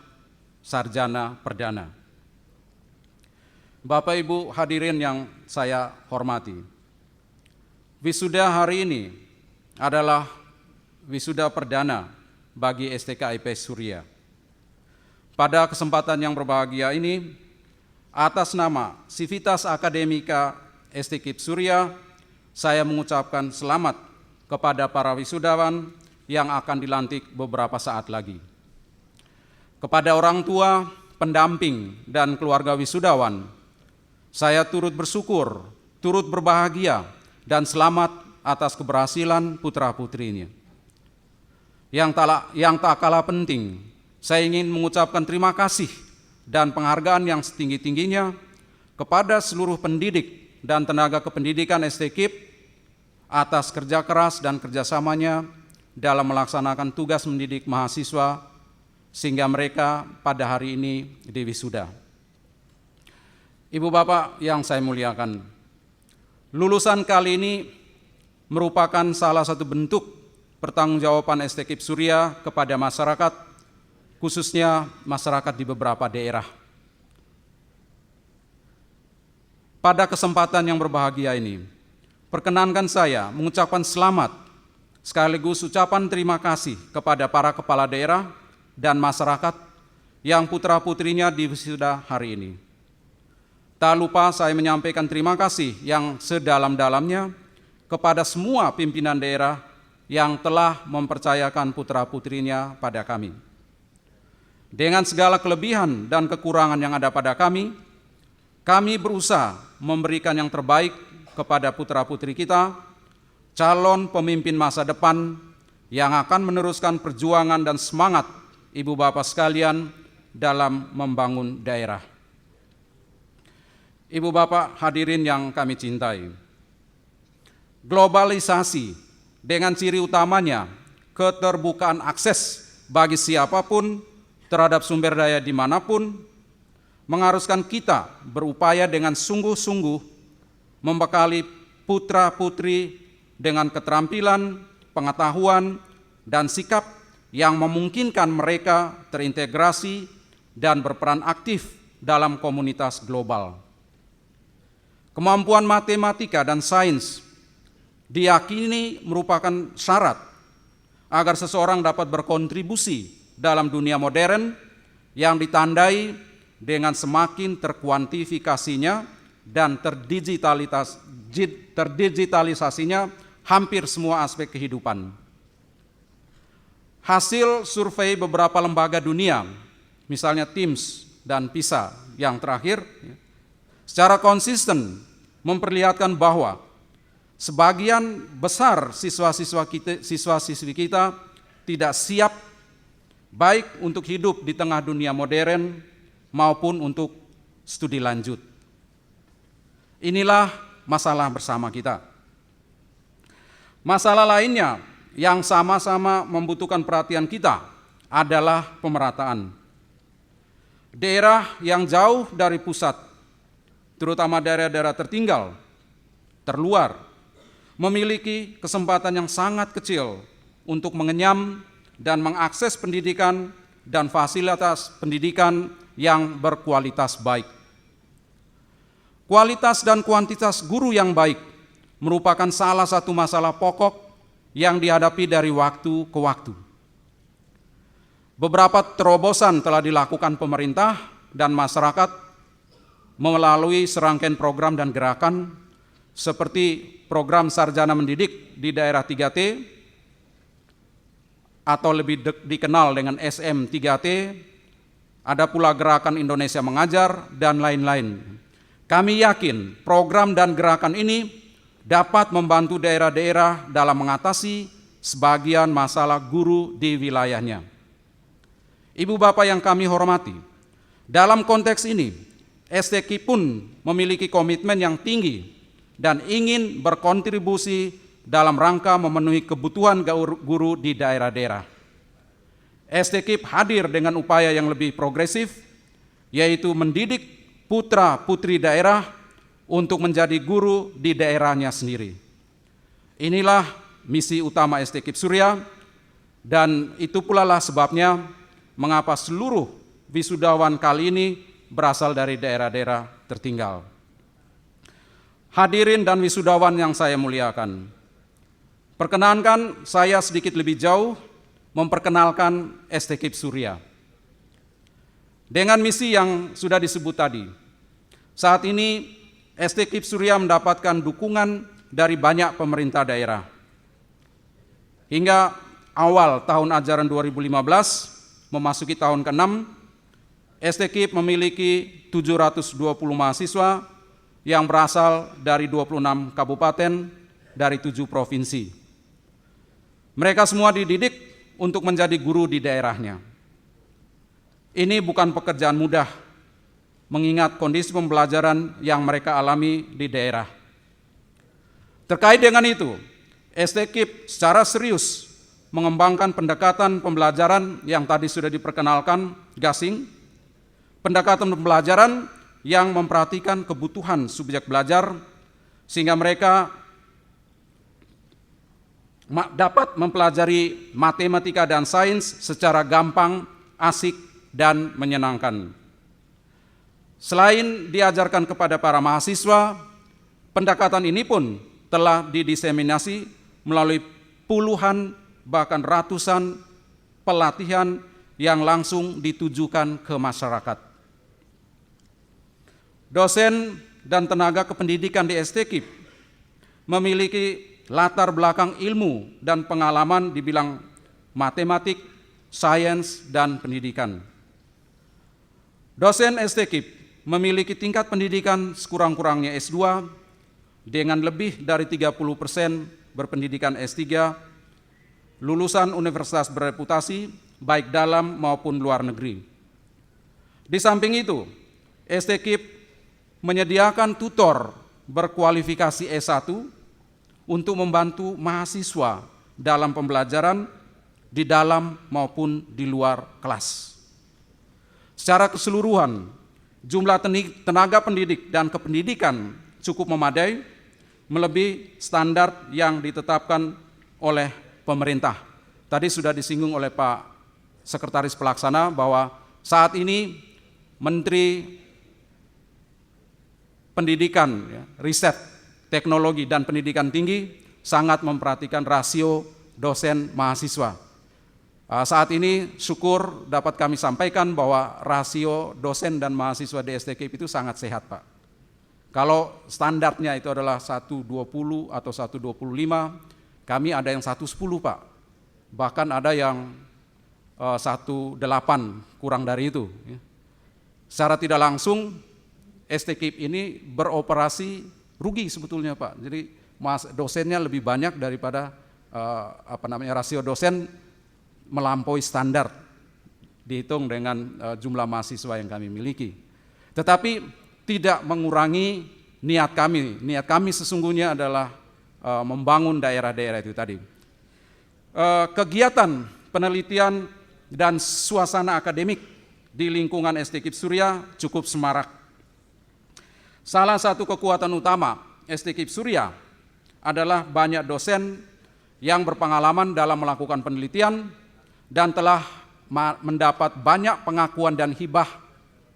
sarjana perdana. Bapak Ibu hadirin yang saya hormati, wisuda hari ini adalah wisuda perdana bagi STK IPS Surya. Pada kesempatan yang berbahagia ini, atas nama Civitas Akademika STK IPS Surya, saya mengucapkan selamat kepada para wisudawan yang akan dilantik beberapa saat lagi. Kepada orang tua, pendamping, dan keluarga wisudawan, saya turut bersyukur, turut berbahagia, dan selamat atas keberhasilan putra-putrinya. Yang tak kalah penting, saya ingin mengucapkan terima kasih dan penghargaan yang setinggi-tingginya kepada seluruh pendidik dan tenaga kependidikan STKIP atas kerja keras dan kerjasamanya dalam melaksanakan tugas mendidik mahasiswa sehingga mereka pada hari ini diwisuda. Ibu Bapak yang saya muliakan, lulusan kali ini merupakan salah satu bentuk pertanggungjawaban STKIP Surya kepada masyarakat, khususnya masyarakat di beberapa daerah. Pada kesempatan yang berbahagia ini, perkenankan saya mengucapkan selamat sekaligus ucapan terima kasih kepada para kepala daerah dan masyarakat yang putra-putrinya diwisuda hari ini. Tak lupa saya menyampaikan terima kasih yang sedalam-dalamnya kepada semua pimpinan daerah yang telah mempercayakan putra-putrinya pada kami. Dengan segala kelebihan dan kekurangan yang ada pada kami berusaha memberikan yang terbaik kepada putra-putri kita, calon pemimpin masa depan yang akan meneruskan perjuangan dan semangat ibu bapak sekalian dalam membangun daerah. Ibu bapak hadirin yang kami cintai, globalisasi dengan ciri utamanya keterbukaan akses bagi siapapun terhadap sumber daya dimanapun mengharuskan kita berupaya dengan sungguh-sungguh membekali putra-putri dengan keterampilan, pengetahuan, dan sikap yang memungkinkan mereka terintegrasi dan berperan aktif dalam komunitas global. Kemampuan matematika dan sains diyakini merupakan syarat agar seseorang dapat berkontribusi dalam dunia modern yang ditandai dengan semakin terkuantifikasinya dan terdigitalisasinya hampir semua aspek kehidupan. Hasil survei beberapa lembaga dunia, misalnya TIMSS dan PISA yang terakhir, secara konsisten memperlihatkan bahwa sebagian besar siswa-siswi kita tidak siap baik untuk hidup di tengah dunia modern maupun untuk studi lanjut. Inilah masalah bersama kita. Masalah lainnya yang sama-sama membutuhkan perhatian kita adalah pemerataan. Daerah yang jauh dari pusat, terutama daerah-daerah tertinggal, terluar, memiliki kesempatan yang sangat kecil untuk mengenyam dan mengakses pendidikan dan fasilitas pendidikan yang berkualitas baik. Kualitas dan kuantitas guru yang baik merupakan salah satu masalah pokok yang dihadapi dari waktu ke waktu. Beberapa terobosan telah dilakukan pemerintah dan masyarakat melalui serangkaian program dan gerakan seperti program sarjana mendidik di daerah 3T atau lebih dikenal dengan SM3T, ada pula gerakan Indonesia Mengajar, dan lain-lain. Kami yakin program dan gerakan ini dapat membantu daerah-daerah dalam mengatasi sebagian masalah guru di wilayahnya. Ibu bapak yang kami hormati, dalam konteks ini, STK pun memiliki komitmen yang tinggi dan ingin berkontribusi dalam rangka memenuhi kebutuhan guru di daerah-daerah. STK hadir dengan upaya yang lebih progresif, yaitu mendidik putra-putri daerah untuk menjadi guru di daerahnya sendiri. Inilah misi utama STK Surya, dan itu pula lah sebabnya mengapa seluruh wisudawan kali ini berasal dari daerah-daerah tertinggal. Hadirin dan wisudawan yang saya muliakan, perkenankan saya sedikit lebih jauh memperkenalkan STKIP Surya. Dengan misi yang sudah disebut tadi, saat ini STKIP Surya mendapatkan dukungan dari banyak pemerintah daerah. Hingga awal tahun ajaran 2015 memasuki tahun ke-6, STKIP memiliki 720 mahasiswa yang berasal dari 26 kabupaten dari 7 provinsi. Mereka semua dididik untuk menjadi guru di daerahnya. Ini bukan pekerjaan mudah, mengingat kondisi pembelajaran yang mereka alami di daerah. Terkait dengan itu, STKIP secara serius mengembangkan pendekatan pembelajaran yang tadi sudah diperkenalkan Gasing, pendekatan pembelajaran yang memperhatikan kebutuhan subjek belajar sehingga mereka dapat mempelajari matematika dan sains secara gampang, asik, dan menyenangkan. Selain diajarkan kepada para mahasiswa, pendekatan ini pun telah didiseminasi melalui puluhan bahkan ratusan pelatihan yang langsung ditujukan ke masyarakat. Dosen dan tenaga kependidikan di STKIP memiliki latar belakang ilmu dan pengalaman di bidang matematik, sains, dan pendidikan. Dosen STKIP memiliki tingkat pendidikan sekurang-kurangnya S2 dengan lebih dari 30% berpendidikan S3, lulusan universitas berreputasi baik dalam maupun luar negeri. Di samping itu, STKIP menyediakan tutor berkualifikasi S1 untuk membantu mahasiswa dalam pembelajaran di dalam maupun di luar kelas. Secara keseluruhan, jumlah tenaga pendidik dan kependidikan cukup memadai, melebihi standar yang ditetapkan oleh pemerintah. Tadi sudah disinggung oleh Pak Sekretaris Pelaksana bahwa saat ini Menteri Pendidikan, Riset, Teknologi, dan Pendidikan Tinggi sangat memperhatikan rasio dosen mahasiswa. Saat ini syukur dapat kami sampaikan bahwa rasio dosen dan mahasiswa di STKIP itu sangat sehat, Pak. Kalau standarnya itu adalah 1:20 atau 1:25, kami ada yang 1:10, Pak. Bahkan ada yang 1:8, kurang dari itu. Secara tidak langsung, STKIP ini beroperasi rugi sebetulnya, Pak. Jadi dosennya lebih banyak daripada rasio dosen melampaui standar dihitung dengan jumlah mahasiswa yang kami miliki. Tetapi tidak mengurangi niat kami. Niat kami sesungguhnya adalah membangun daerah-daerah itu tadi. Kegiatan penelitian dan suasana akademik di lingkungan STKIP Surya cukup semarak. Salah satu kekuatan utama STKIP Surya adalah banyak dosen yang berpengalaman dalam melakukan penelitian dan telah mendapat banyak pengakuan dan hibah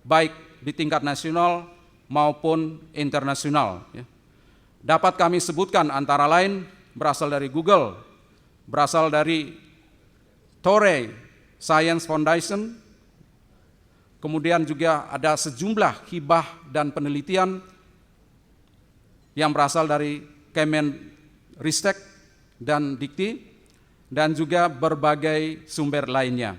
baik di tingkat nasional maupun internasional. Dapat kami sebutkan antara lain berasal dari Google, berasal dari Torrey Science Foundation, kemudian juga ada sejumlah hibah dan penelitian yang berasal dari Kemenristek dan Dikti, dan juga berbagai sumber lainnya.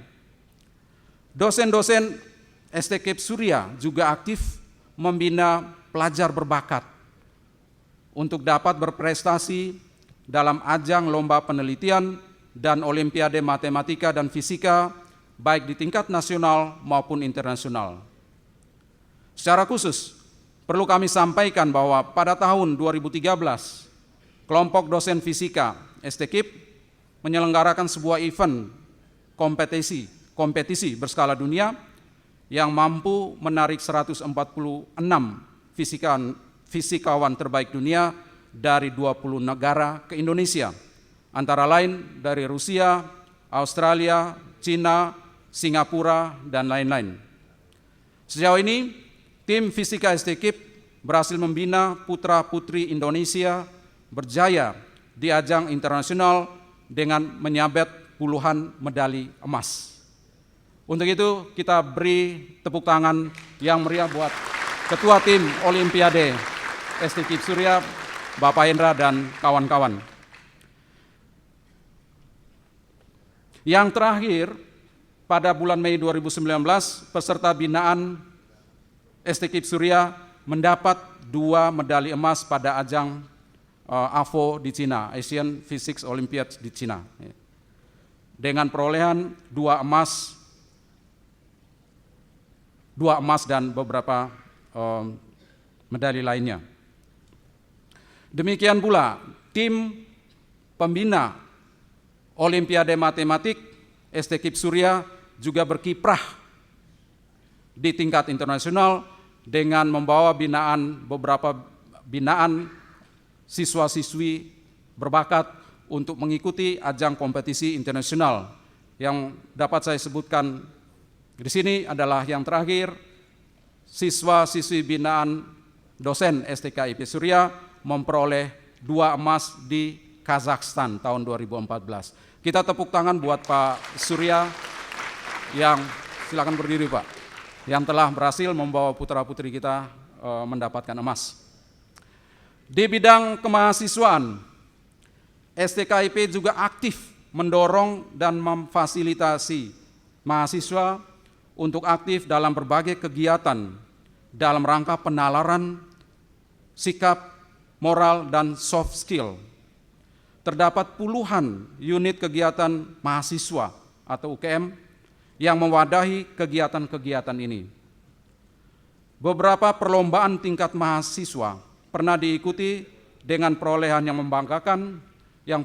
Dosen-dosen STKIP Surya juga aktif membina pelajar berbakat untuk dapat berprestasi dalam ajang lomba penelitian dan olimpiade matematika dan fisika baik di tingkat nasional maupun internasional. Secara khusus, perlu kami sampaikan bahwa pada tahun 2013, kelompok dosen fisika STKIP menyelenggarakan sebuah event kompetisi berskala dunia yang mampu menarik 146 fisikawan terbaik dunia dari 20 negara ke Indonesia, antara lain dari Rusia, Australia, Cina, Singapura, dan lain-lain. Sejauh ini, tim Fisika STKIP berhasil membina putra-putri Indonesia berjaya di ajang internasional dengan menyabet puluhan medali emas. Untuk itu kita beri tepuk tangan yang meriah buat Ketua Tim Olimpiade STKIP Surya, Bapak Hendra dan kawan-kawan. Yang terakhir, pada bulan Mei 2019, peserta binaan STKIP Surya mendapat 2 medali emas pada ajang AFO di Cina, Asian Physics Olympiad di Cina. Dengan perolehan 2 emas dan beberapa medali lainnya. Demikian pula tim pembina Olimpiade Matematik STKIP Surya juga berkiprah di tingkat internasional dengan membawa beberapa binaan siswa-siswi berbakat untuk mengikuti ajang kompetisi internasional. Yang dapat saya sebutkan di sini adalah yang terakhir, siswa-siswi binaan dosen STKIP Surya memperoleh 2 emas di Kazakhstan tahun 2014. Kita tepuk tangan buat Pak Surya yang, silakan berdiri Pak, yang telah berhasil membawa putra-putri kita mendapatkan emas. Di bidang kemahasiswaan, STKIP juga aktif mendorong dan memfasilitasi mahasiswa untuk aktif dalam berbagai kegiatan dalam rangka penalaran sikap, moral, dan soft skill. Terdapat puluhan unit kegiatan mahasiswa atau UKM yang mewadahi kegiatan-kegiatan ini. Beberapa perlombaan tingkat mahasiswa pernah diikuti dengan perolehan yang membanggakan. Yang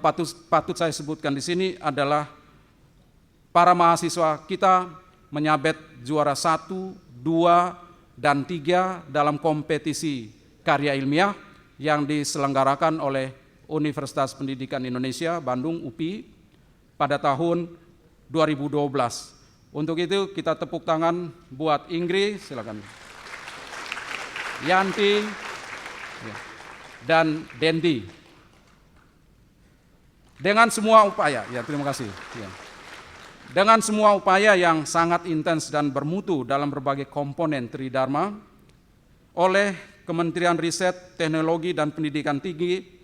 patut saya sebutkan di sini adalah para mahasiswa kita menyabet juara 1, 2, dan 3 dalam kompetisi karya ilmiah yang diselenggarakan oleh Universitas Pendidikan Indonesia Bandung UPI pada tahun 2012. Untuk itu kita tepuk tangan buat Ingrid, silakan, Yanti, dan Dendi. Dengan semua upaya, terima kasih. Dengan semua upaya yang sangat intens dan bermutu dalam berbagai komponen Tridharma oleh Kementerian Riset, Teknologi, dan Pendidikan Tinggi,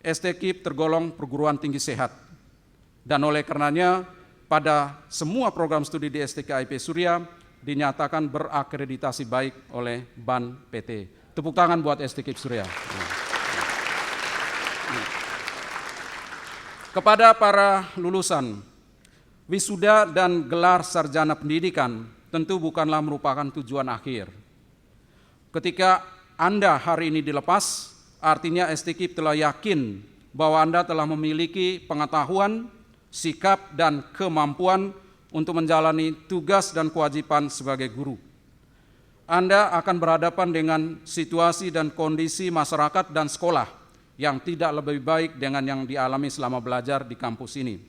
STKIP tergolong perguruan tinggi sehat. Dan oleh karenanya, pada semua program studi di STKIP Surya dinyatakan berakreditasi baik oleh BAN PT. Tepuk tangan buat STKIP Surya. Kepada para lulusan, wisuda dan gelar sarjana pendidikan tentu bukanlah merupakan tujuan akhir. Ketika Anda hari ini dilepas, artinya STKIP telah yakin bahwa Anda telah memiliki pengetahuan, sikap, dan kemampuan untuk menjalani tugas dan kewajiban sebagai guru. Anda akan berhadapan dengan situasi dan kondisi masyarakat dan sekolah yang tidak lebih baik dengan yang dialami selama belajar di kampus ini.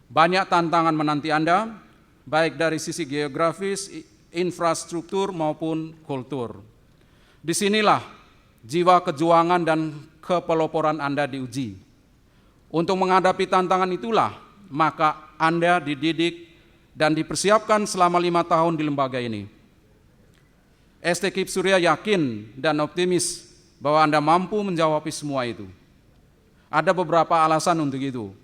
Banyak tantangan menanti Anda, baik dari sisi geografis, infrastruktur, maupun kultur. Disinilah jiwa kejuangan dan kepeloporan Anda diuji. Untuk menghadapi tantangan itulah, maka Anda dididik dan dipersiapkan selama 5 tahun di lembaga ini. STKIP Surya yakin dan optimis bahwa Anda mampu menjawab semua itu. Ada beberapa alasan untuk itu.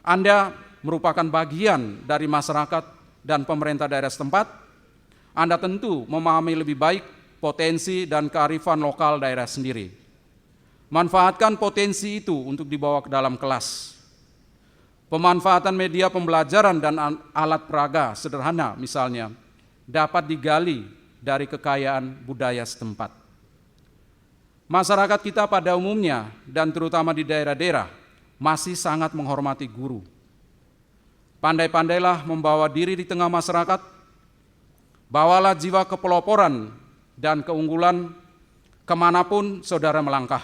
Anda merupakan bagian dari masyarakat dan pemerintah daerah setempat. Anda tentu memahami lebih baik potensi dan kearifan lokal daerah sendiri. Manfaatkan potensi itu untuk dibawa ke dalam kelas. Pemanfaatan media pembelajaran dan alat peraga sederhana misalnya dapat digali dari kekayaan budaya setempat. Masyarakat kita pada umumnya dan terutama di daerah-daerah masih sangat menghormati guru. Pandai-pandailah membawa diri di tengah masyarakat, bawalah jiwa kepeloporan dan keunggulan kemanapun saudara melangkah.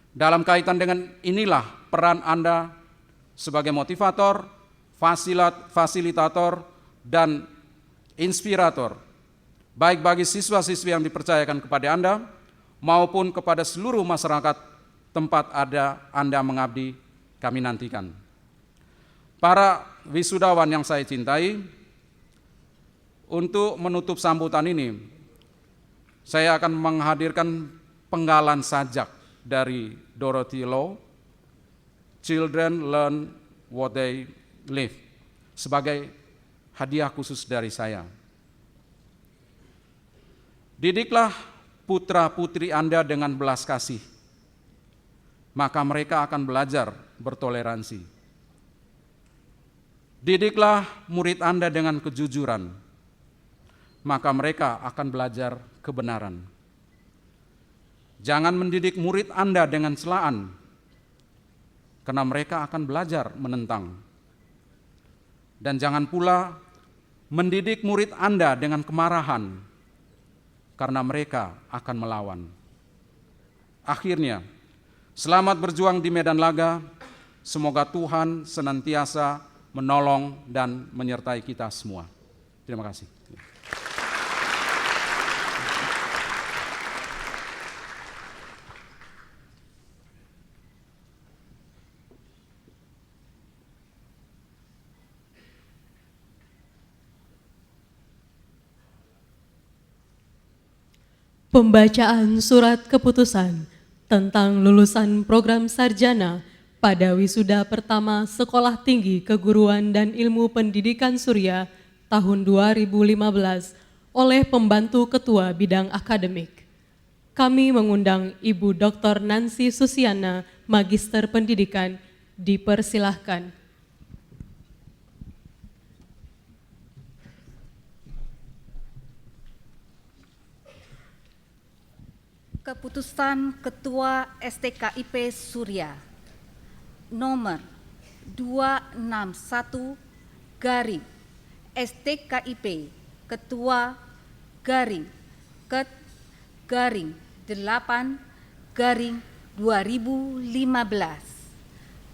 Dalam kaitan dengan inilah peran Anda sebagai motivator, fasilitator, dan inspirator, baik bagi siswa-siswi yang dipercayakan kepada Anda, maupun kepada seluruh masyarakat tempat Anda mengabdi, kami nantikan. Para wisudawan yang saya cintai, untuk menutup sambutan ini, saya akan menghadirkan penggalan sajak dari Dorothy Law, Children Learn What They Live, sebagai hadiah khusus dari saya. Didiklah putra-putri Anda dengan belas kasih, maka mereka akan belajar bertoleransi. Didiklah murid Anda dengan kejujuran, maka mereka akan belajar kebenaran. Jangan mendidik murid Anda dengan celaan, karena mereka akan belajar menentang. Dan jangan pula mendidik murid Anda dengan kemarahan, karena mereka akan melawan. Akhirnya, selamat berjuang di medan laga. Semoga Tuhan senantiasa menolong dan menyertai kita semua. Terima kasih. Pembacaan surat keputusan tentang lulusan program sarjana pada wisuda pertama Sekolah Tinggi Keguruan dan Ilmu Pendidikan Surya tahun 2015 oleh Pembantu Ketua Bidang Akademik. Kami mengundang Ibu Dr. Nancy Susiana, Magister Pendidikan, dipersilahkan. Keputusan Ketua STKIP Surya nomor 261 garing STKIP Ketua garing Ket garing 8 garing 2015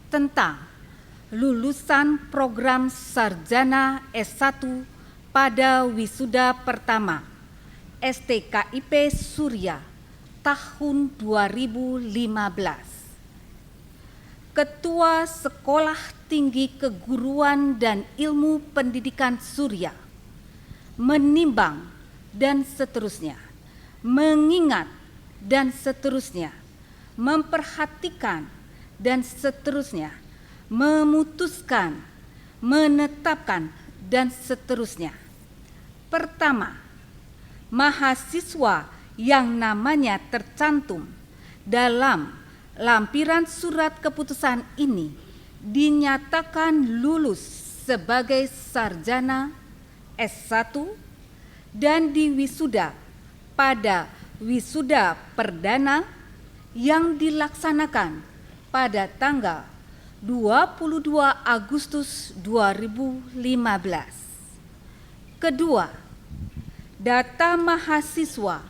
tentang lulusan program sarjana S1 pada wisuda pertama STKIP Surya tahun 2015. Ketua Sekolah Tinggi Keguruan dan Ilmu Pendidikan Surya menimbang dan seterusnya, mengingat dan seterusnya, memperhatikan dan seterusnya, memutuskan, menetapkan dan seterusnya. Pertama, mahasiswa yang namanya tercantum dalam lampiran surat keputusan ini dinyatakan lulus sebagai sarjana S1 dan diwisuda pada wisuda perdana yang dilaksanakan pada tanggal 22 Agustus 2015. Kedua, data mahasiswa,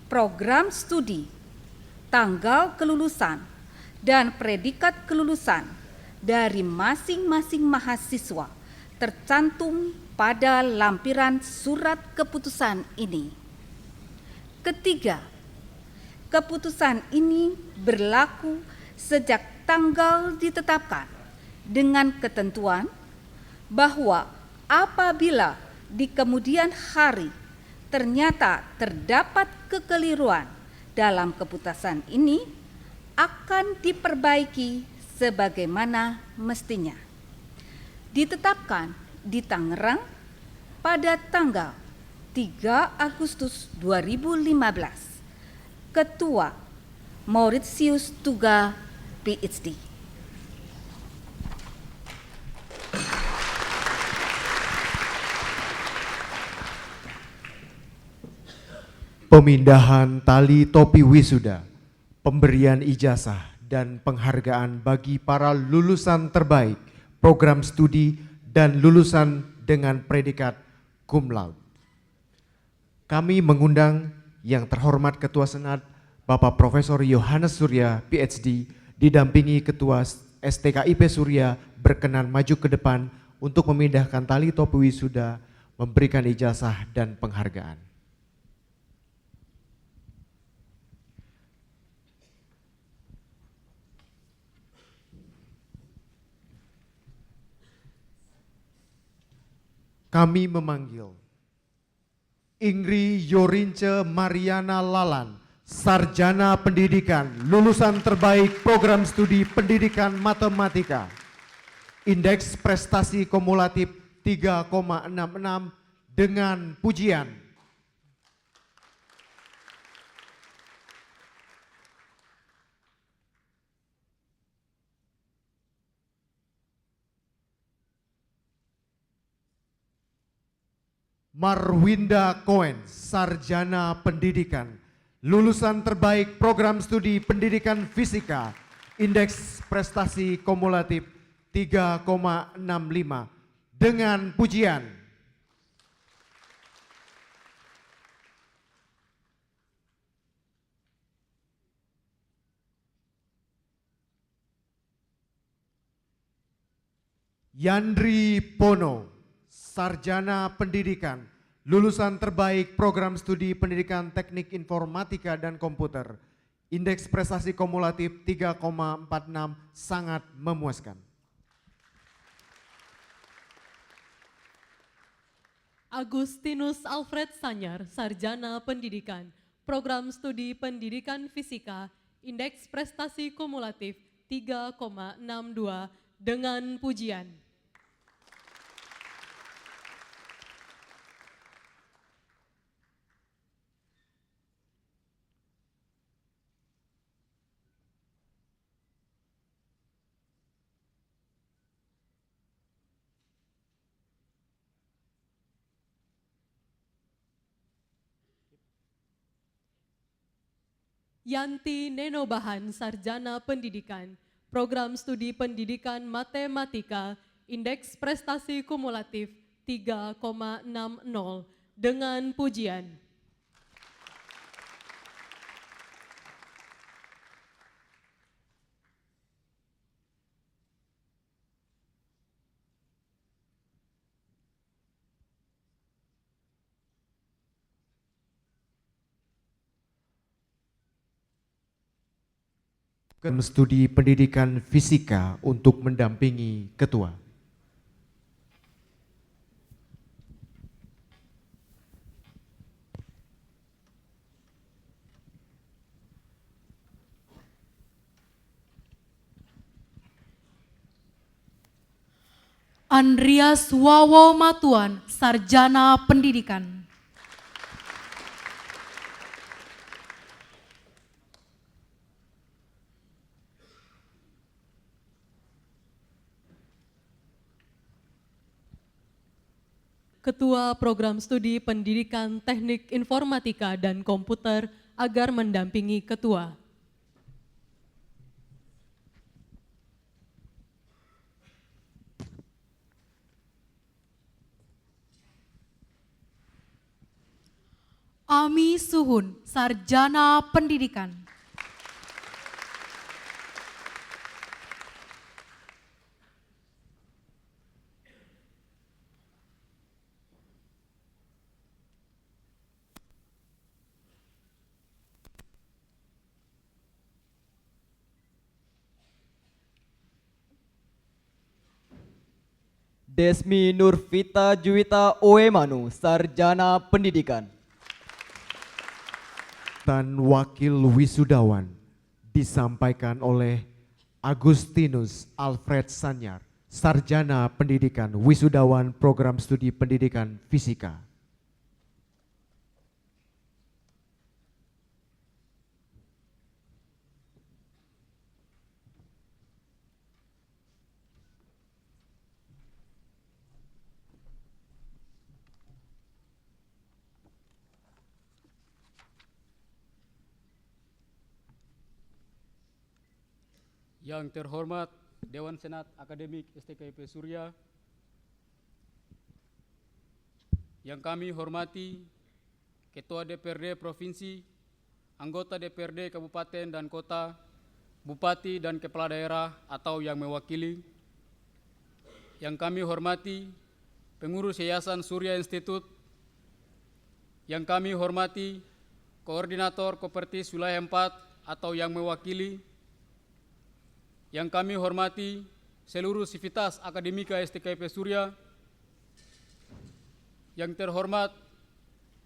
program studi, tanggal kelulusan, dan predikat kelulusan dari masing-masing mahasiswa tercantum pada lampiran surat keputusan ini. Ketiga, keputusan ini berlaku sejak tanggal ditetapkan dengan ketentuan bahwa apabila di kemudian hari ternyata terdapat kekeliruan dalam keputusan ini akan diperbaiki sebagaimana mestinya. Ditetapkan di Tangerang pada tanggal 3 Agustus 2015. Ketua Mauritius Tuga, PhD. Pemindahan tali topi wisuda, pemberian ijazah dan penghargaan bagi para lulusan terbaik program studi dan lulusan dengan predikat cum laude. Kami mengundang yang terhormat Ketua Senat Bapak Profesor Yohanes Surya, PhD, didampingi Ketua STKIP Surya berkenan maju ke depan untuk memindahkan tali topi wisuda memberikan ijazah dan penghargaan. Kami memanggil Ingri Yorince Mariana Lalan, Sarjana Pendidikan, lulusan terbaik Program Studi Pendidikan Matematika. Indeks prestasi kumulatif 3,66 dengan pujian. Marwinda Cohen, Sarjana Pendidikan, lulusan terbaik Program Studi Pendidikan Fisika, indeks prestasi kumulatif 3,65 dengan pujian. Yandri Pono, Sarjana Pendidikan, lulusan terbaik Program Studi Pendidikan Teknik Informatika dan Komputer, indeks prestasi kumulatif 3,46 sangat memuaskan. Agustinus Alfred Sanyar, Sarjana Pendidikan, Program Studi Pendidikan Fisika, indeks prestasi kumulatif 3,62 dengan pujian. Yanti Nenobahan, Sarjana Pendidikan, Program Studi Pendidikan Matematika, indeks prestasi kumulatif 3,60 dengan pujian. Studi Pendidikan Fisika untuk mendampingi Ketua. Andreas Wawo Matuan, Sarjana Pendidikan. Ketua Program Studi Pendidikan Teknik Informatika dan Komputer agar mendampingi Ketua. Ami Suhun, Sarjana Pendidikan. Desmi Nurvita Juwita Oemanu, Sarjana Pendidikan. Dan Wakil Wisudawan disampaikan oleh Agustinus Alfred Sanyar, Sarjana Pendidikan, Wisudawan Program Studi Pendidikan Fisika. Yang terhormat Dewan Senat Akademik STKIP Surya, yang kami hormati Ketua DPRD Provinsi, anggota DPRD Kabupaten dan Kota, Bupati dan Kepala Daerah atau yang mewakili, yang kami hormati pengurus Yayasan Surya Institute, yang kami hormati Koordinator Kopertis Wilayah 4 atau yang mewakili, yang kami hormati seluruh sivitas akademika STKIP Surya, yang terhormat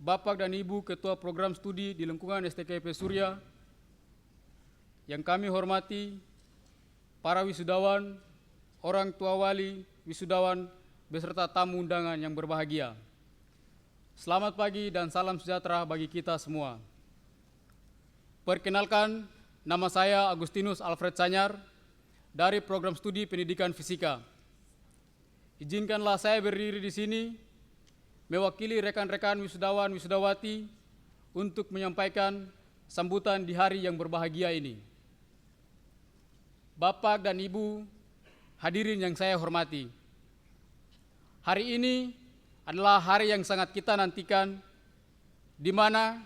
Bapak dan Ibu Ketua Program Studi di lingkungan STKIP Surya, yang kami hormati para wisudawan, orang tua wali, wisudawan, beserta tamu undangan yang berbahagia. Selamat pagi dan salam sejahtera bagi kita semua. Perkenalkan, nama saya Agustinus Alfred Sanyar dari Program Studi Pendidikan Fisika. Izinkanlah saya berdiri di sini mewakili rekan-rekan wisudawan wisudawati untuk menyampaikan sambutan di hari yang berbahagia ini. Bapak dan Ibu hadirin yang saya hormati, hari ini adalah hari yang sangat kita nantikan, di mana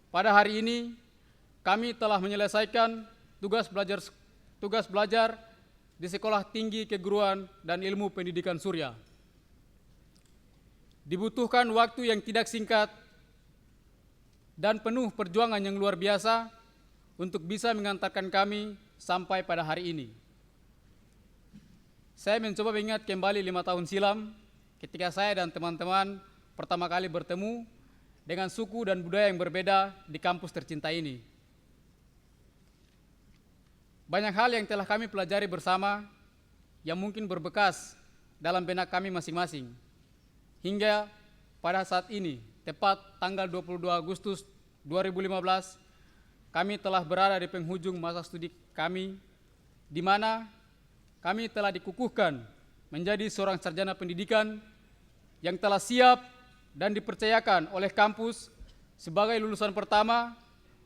pada hari ini kami telah menyelesaikan tugas belajar di Sekolah Tinggi Keguruan dan Ilmu Pendidikan Surya. Dibutuhkan waktu yang tidak singkat dan penuh perjuangan yang luar biasa untuk bisa mengantarkan kami sampai pada hari ini. Saya mencoba mengingat kembali 5 tahun silam ketika saya dan teman-teman pertama kali bertemu dengan suku dan budaya yang berbeda di kampus tercinta ini. Banyak hal yang telah kami pelajari bersama yang mungkin berbekas dalam benak kami masing-masing. Hingga pada saat ini, tepat tanggal 22 Agustus 2015, kami telah berada di penghujung masa studi kami, di mana kami telah dikukuhkan menjadi seorang sarjana pendidikan yang telah siap dan dipercayakan oleh kampus sebagai lulusan pertama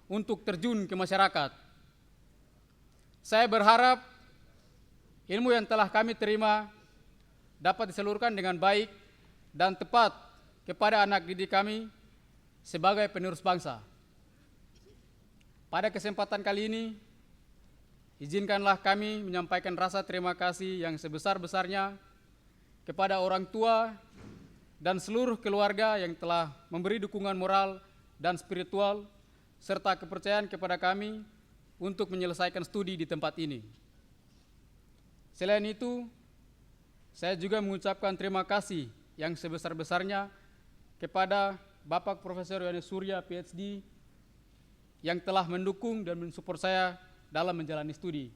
untuk terjun ke masyarakat. Saya berharap ilmu yang telah kami terima dapat disalurkan dengan baik dan tepat kepada anak didik kami sebagai penerus bangsa. Pada kesempatan kali ini, izinkanlah kami menyampaikan rasa terima kasih yang sebesar-besarnya kepada orang tua dan seluruh keluarga yang telah memberi dukungan moral dan spiritual serta kepercayaan kepada kami untuk menyelesaikan studi di tempat ini. Selain itu, saya juga mengucapkan terima kasih yang sebesar-besarnya kepada Bapak Profesor Yohanes Surya, PhD, yang telah mendukung dan mensupport saya dalam menjalani studi.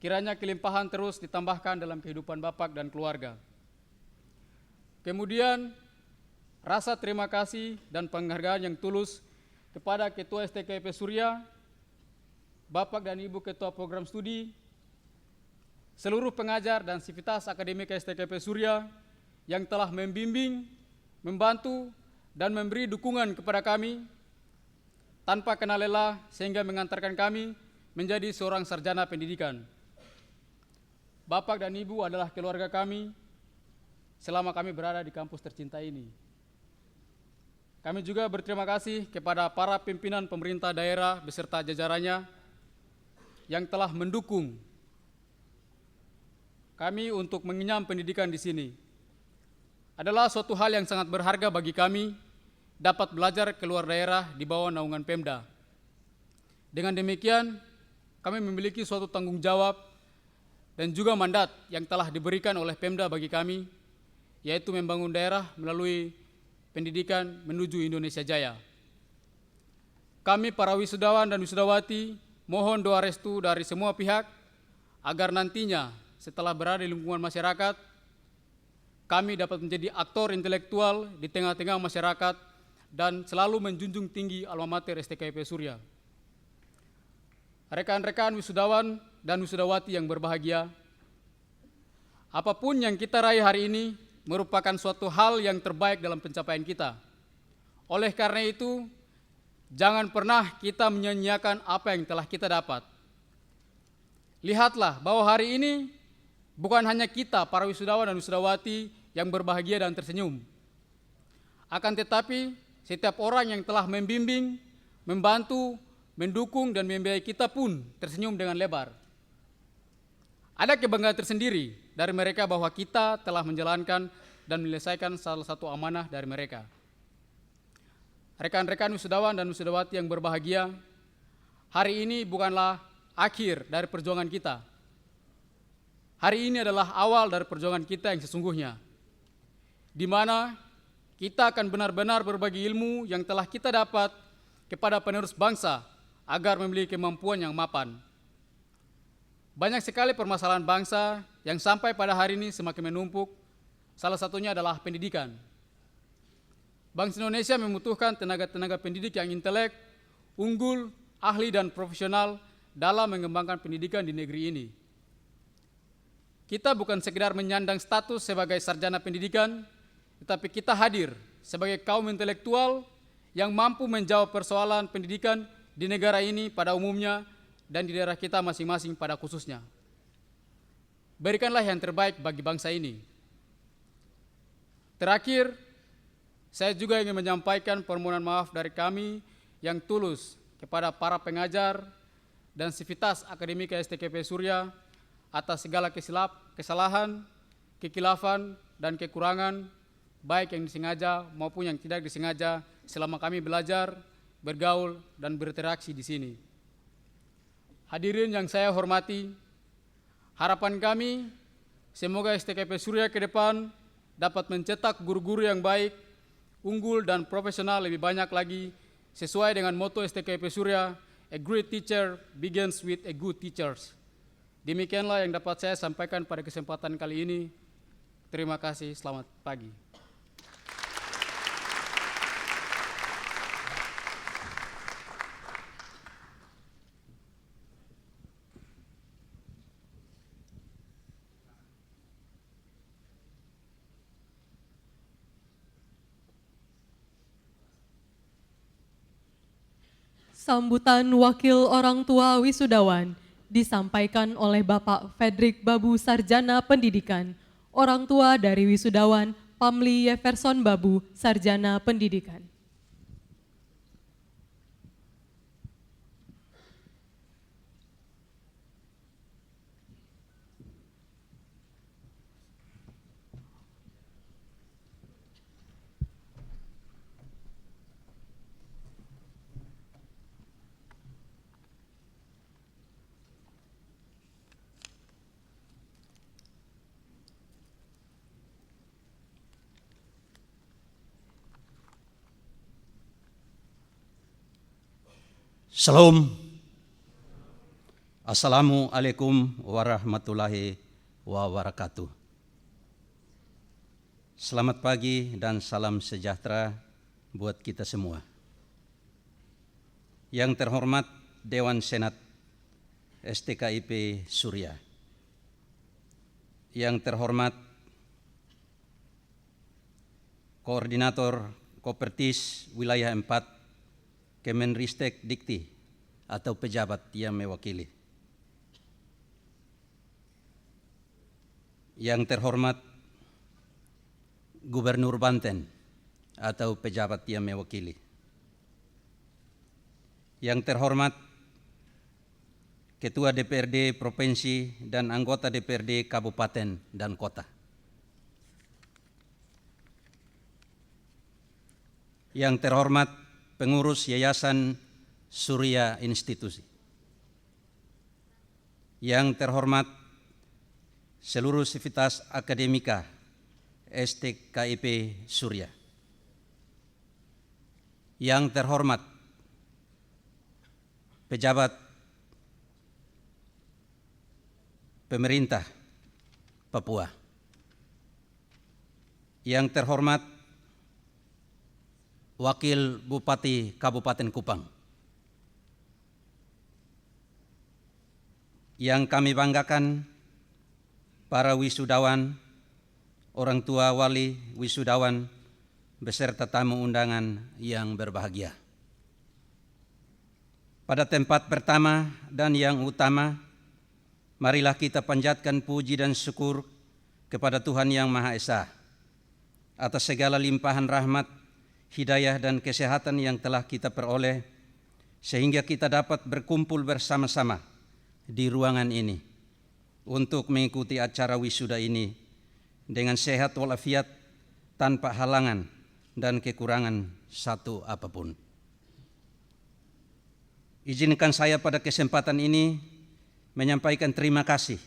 Kiranya kelimpahan terus ditambahkan dalam kehidupan Bapak dan keluarga. Kemudian, rasa terima kasih dan penghargaan yang tulus kepada Ketua STKIP Surya, Bapak dan Ibu Ketua Program Studi, seluruh pengajar dan sivitas akademika STKIP Surya yang telah membimbing, membantu, dan memberi dukungan kepada kami tanpa kenal lelah sehingga mengantarkan kami menjadi seorang sarjana pendidikan. Bapak dan Ibu adalah keluarga kami selama kami berada di kampus tercinta ini. Kami juga berterima kasih kepada para pimpinan pemerintah daerah beserta jajarannya yang telah mendukung kami untuk mengenyam pendidikan di sini. Adalah suatu hal yang sangat berharga bagi kami dapat belajar keluar daerah di bawah naungan Pemda. Dengan demikian, kami memiliki suatu tanggung jawab dan juga mandat yang telah diberikan oleh Pemda bagi kami, yaitu membangun daerah melalui pendidikan menuju Indonesia Jaya. Kami para wisudawan dan wisudawati mohon doa restu dari semua pihak agar nantinya setelah berada di lingkungan masyarakat, kami dapat menjadi aktor intelektual di tengah-tengah masyarakat dan selalu menjunjung tinggi alma mater STKIP Surya. Rekan-rekan wisudawan dan wisudawati yang berbahagia, apapun yang kita raih hari ini merupakan suatu hal yang terbaik dalam pencapaian kita. Oleh karena itu, jangan pernah kita menyia-nyiakan apa yang telah kita dapat. Lihatlah bahwa hari ini bukan hanya kita para wisudawan dan wisudawati yang berbahagia dan tersenyum. Akan tetapi setiap orang yang telah membimbing, membantu, mendukung dan membiayai kita pun tersenyum dengan lebar. Ada kebanggaan tersendiri dari mereka bahwa kita telah menjalankan dan menyelesaikan salah satu amanah dari mereka. Rekan-rekan wisudawan dan wisudawati yang berbahagia, hari ini bukanlah akhir dari perjuangan kita. Hari ini adalah awal dari perjuangan kita yang sesungguhnya, di mana kita akan benar-benar berbagi ilmu yang telah kita dapat kepada penerus bangsa agar memiliki kemampuan yang mapan. Banyak sekali permasalahan bangsa yang sampai pada hari ini semakin menumpuk, salah satunya adalah pendidikan. Bangsa Indonesia membutuhkan tenaga-tenaga pendidik yang intelek, unggul, ahli dan profesional dalam mengembangkan pendidikan di negeri ini. Kita bukan sekedar menyandang status sebagai sarjana pendidikan, tetapi kita hadir sebagai kaum intelektual yang mampu menjawab persoalan pendidikan di negara ini pada umumnya dan di daerah kita masing-masing pada khususnya. Berikanlah yang terbaik bagi bangsa ini. Terakhir, saya juga ingin menyampaikan permohonan maaf dari kami yang tulus kepada para pengajar dan sivitas akademika STKP Surya atas segala kesalahan, kekilafan, dan kekurangan, baik yang disengaja maupun yang tidak disengaja selama kami belajar, bergaul, dan berinteraksi di sini. Hadirin yang saya hormati, harapan kami semoga STKP Surya ke depan dapat mencetak guru-guru yang baik, unggul, dan profesional lebih banyak lagi sesuai dengan moto STKP Surya, a great teacher begins with a good teachers. Demikianlah yang dapat saya sampaikan pada kesempatan kali ini. Terima kasih, selamat pagi. Sambutan Wakil Orang Tua Wisudawan disampaikan oleh Bapak Fredrik Babu Sarjana Pendidikan, orang tua dari wisudawan Pamli Yeverson Babu Sarjana Pendidikan. Shalom. Assalamualaikum warahmatullahi wabarakatuh. Selamat pagi dan salam sejahtera buat kita semua. Yang terhormat Dewan Senat STKIP Surya. Yang terhormat Koordinator Kopertis Wilayah 4 Kemenristek Dikti atau pejabat yang mewakili. Yang terhormat Gubernur Banten atau pejabat yang mewakili. Yang terhormat Ketua DPRD Provinsi dan anggota DPRD Kabupaten dan Kota. Yang terhormat pengurus Yayasan Surya Institusi. Yang terhormat seluruh sivitas akademika STKIP Surya. Yang terhormat pejabat pemerintah Papua. Yang terhormat Wakil Bupati Kabupaten Kupang. Yang kami banggakan, para wisudawan, orang tua wali wisudawan, beserta tamu undangan yang berbahagia. Pada tempat pertama dan yang utama, marilah kita panjatkan puji dan syukur kepada Tuhan Yang Maha Esa atas segala limpahan rahmat, hidayah dan kesehatan yang telah kita peroleh, sehingga kita dapat berkumpul bersama-sama di ruangan ini untuk mengikuti acara wisuda ini dengan sehat walafiat tanpa halangan dan kekurangan satu apapun. Izinkan saya pada kesempatan ini menyampaikan terima kasih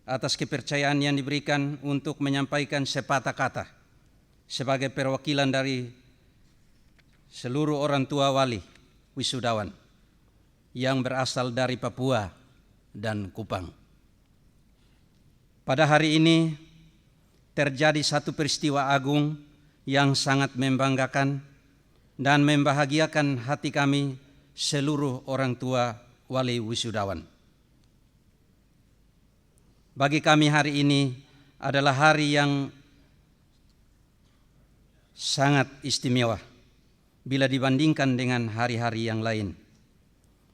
atas kepercayaan yang diberikan untuk menyampaikan sepatah kata sebagai perwakilan dari seluruh orang tua wali wisudawan yang berasal dari Papua dan Kupang. Pada hari ini terjadi satu peristiwa agung yang sangat membanggakan dan membahagiakan hati kami seluruh orang tua wali wisudawan. Bagi kami hari ini adalah hari yang sangat istimewa bila dibandingkan dengan hari-hari yang lain.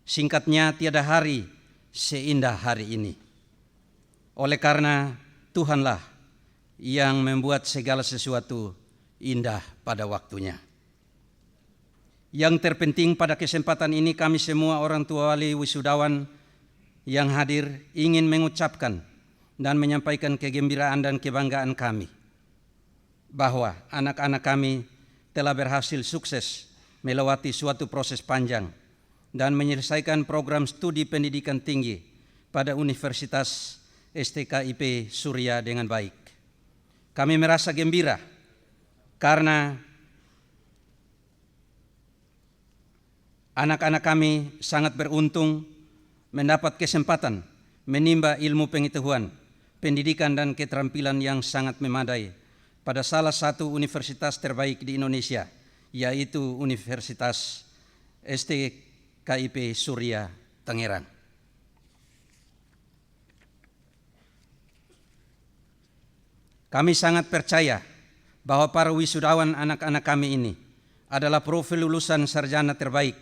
Singkatnya, tiada hari seindah hari ini. Oleh karena Tuhanlah yang membuat segala sesuatu indah pada waktunya. Yang terpenting pada kesempatan ini kami semua orang tua wali wisudawan yang hadir ingin mengucapkan dan menyampaikan kegembiraan dan kebanggaan kami bahwa anak-anak kami telah berhasil sukses melewati suatu proses panjang dan menyelesaikan program studi pendidikan tinggi pada Universitas STKIP Surya dengan baik. Kami merasa gembira karena anak-anak kami sangat beruntung mendapat kesempatan menimba ilmu pengetahuan, pendidikan dan keterampilan yang sangat memadai pada salah satu universitas terbaik di Indonesia, yaitu Universitas STKIP Surya Tangerang. Kami sangat percaya bahwa para wisudawan anak-anak kami ini adalah profil lulusan sarjana terbaik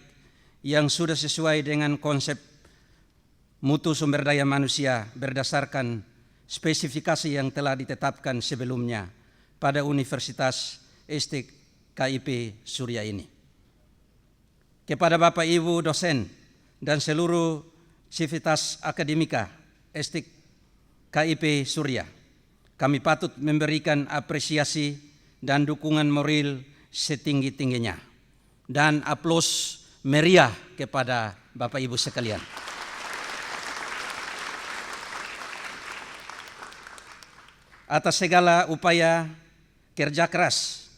yang sudah sesuai dengan konsep mutu sumber daya manusia berdasarkan spesifikasi yang telah ditetapkan sebelumnya pada Universitas STKIP Surya ini. Kepada Bapak Ibu dosen dan seluruh sivitas akademika STKIP Surya, kami patut memberikan apresiasi dan dukungan moral setinggi-tingginya dan aplaus meriah kepada Bapak Ibu sekalian. Atas segala upaya kerja keras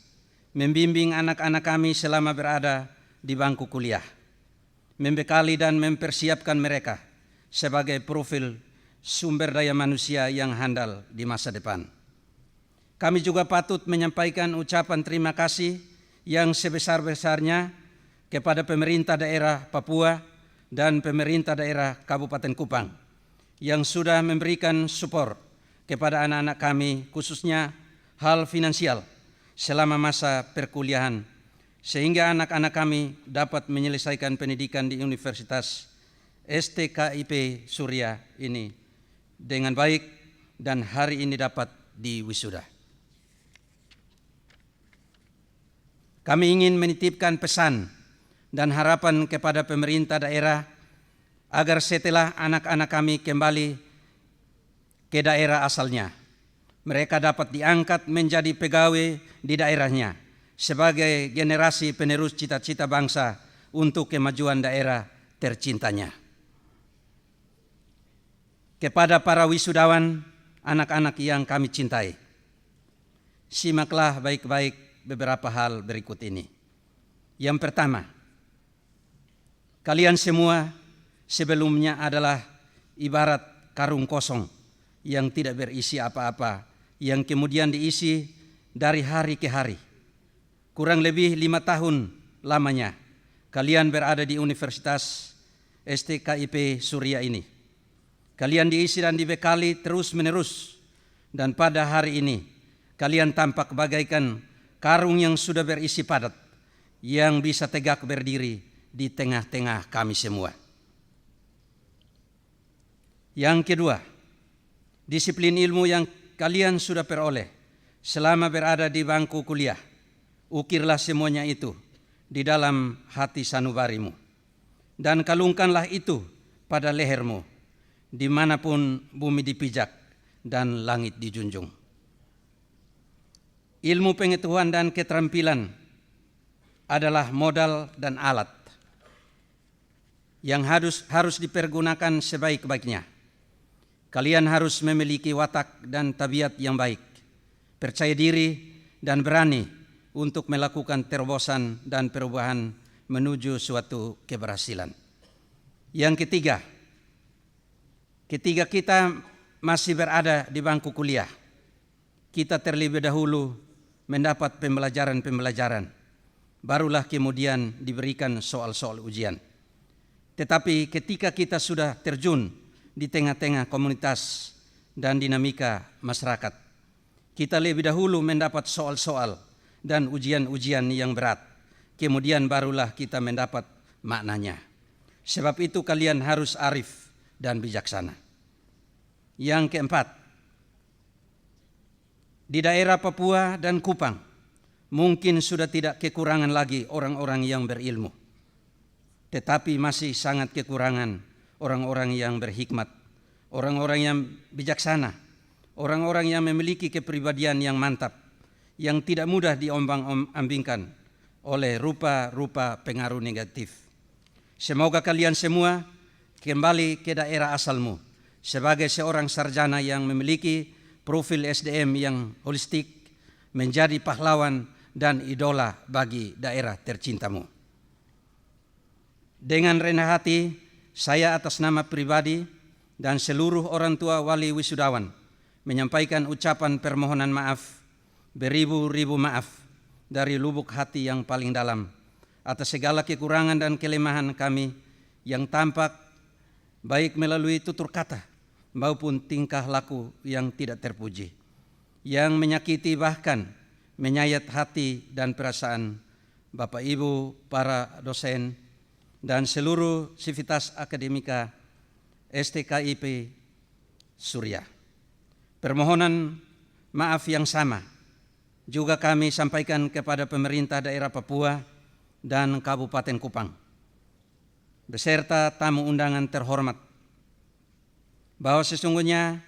membimbing anak-anak kami selama berada di bangku kuliah, membekali dan mempersiapkan mereka sebagai profil sumber daya manusia yang handal di masa depan. Kami juga patut menyampaikan ucapan terima kasih yang sebesar-besarnya kepada pemerintah daerah Papua dan pemerintah daerah Kabupaten Kupang yang sudah memberikan support kepada anak-anak kami, khususnya hal finansial selama masa perkuliahan, sehingga anak-anak kami dapat menyelesaikan pendidikan di Universitas STKIP Surya ini dengan baik dan hari ini dapat diwisuda. Kami ingin menitipkan pesan dan harapan kepada pemerintah daerah agar setelah anak-anak kami kembali ke daerah asalnya, mereka dapat diangkat menjadi pegawai di daerahnya sebagai generasi penerus cita-cita bangsa untuk kemajuan daerah tercintanya. Kepada para wisudawan, anak-anak yang kami cintai, simaklah baik-baik beberapa hal berikut ini. Yang pertama, kalian semua sebelumnya adalah ibarat karung kosong yang tidak berisi apa-apa, yang kemudian diisi dari hari ke hari. Kurang lebih 5 tahun lamanya kalian berada di Universitas STKIP Surya ini. Kalian diisi dan dibekali terus-menerus, dan pada hari ini kalian tampak bagaikan karung yang sudah berisi padat, yang bisa tegak berdiri di tengah-tengah kami semua. Yang kedua, disiplin ilmu yang kalian sudah peroleh selama berada di bangku kuliah, ukirlah semuanya itu di dalam hati sanubarimu, dan kalungkanlah itu pada lehermu, dimanapun bumi dipijak dan langit dijunjung. ilmu pengetahuan dan keterampilan adalah modal dan alat yang harus dipergunakan sebaik-baiknya. Kalian harus memiliki watak dan tabiat yang baik, percaya diri dan berani untuk melakukan terobosan dan perubahan menuju suatu keberhasilan. Yang ketiga, ketika kita masih berada di bangku kuliah, kita terlebih dahulu mendapat pembelajaran, barulah kemudian diberikan soal-soal ujian. Tetapi ketika kita sudah terjun di tengah-tengah komunitas dan dinamika masyarakat, kita lebih dahulu mendapat soal-soal dan ujian-ujian yang berat, kemudian barulah kita mendapat maknanya. Sebab itu kalian harus arif dan bijaksana. Yang keempat, di daerah Papua dan Kupang mungkin sudah tidak kekurangan lagi orang-orang yang berilmu, tetapi masih sangat kekurangan orang-orang yang berhikmat, orang-orang yang bijaksana, orang-orang yang memiliki kepribadian yang mantap, yang tidak mudah diombang-ambingkan oleh rupa-rupa pengaruh negatif. Semoga kalian semua kembali ke daerah asalmu sebagai seorang sarjana yang memiliki profil SDM yang holistik, menjadi pahlawan dan idola bagi daerah tercintamu. Dengan rendah hati, saya atas nama pribadi dan seluruh orang tua wali wisudawan menyampaikan ucapan permohonan maaf, beribu-ribu maaf dari lubuk hati yang paling dalam atas segala kekurangan dan kelemahan kami yang tampak baik melalui tutur kata maupun tingkah laku yang tidak terpuji, yang menyakiti bahkan menyayat hati dan perasaan Bapak Ibu, para dosen, dan seluruh sivitas akademika STKIP Surya. Permohonan maaf yang sama juga kami sampaikan kepada pemerintah daerah Papua dan Kabupaten Kupang, beserta tamu undangan terhormat, bahwa sesungguhnya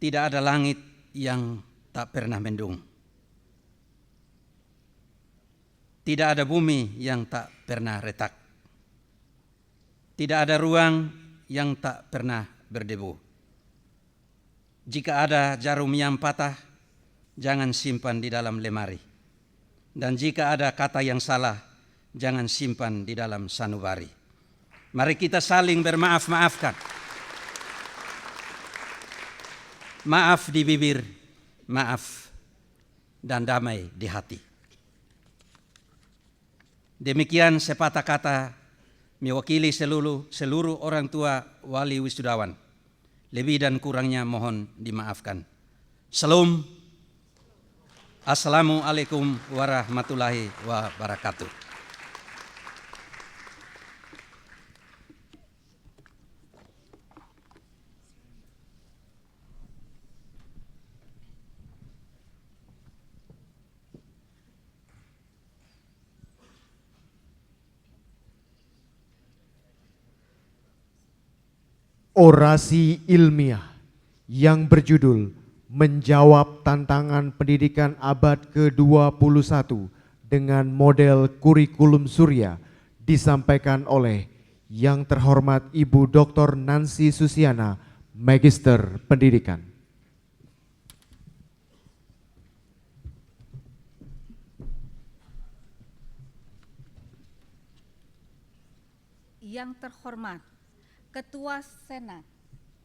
tidak ada langit yang tak pernah mendung. Tidak ada bumi yang tak pernah retak. Tidak ada ruang yang tak pernah berdebu. Jika ada jarum yang patah, jangan simpan di dalam lemari. Dan jika ada kata yang salah, jangan simpan di dalam sanubari. Mari kita saling bermaaf-maafkan. Maaf di bibir, maaf dan damai di hati. Demikian sepatah kata mewakili seluruh orang tua wali wisudawan. Lebih dan kurangnya mohon dimaafkan. Salam. Assalamualaikum warahmatullahi wabarakatuh. Orasi ilmiah yang berjudul Menjawab Tantangan Pendidikan Abad ke-21 dengan model kurikulum Surya disampaikan oleh Yang Terhormat Ibu Dr. Nancy Susiana, Magister Pendidikan. Yang terhormat Ketua Senat,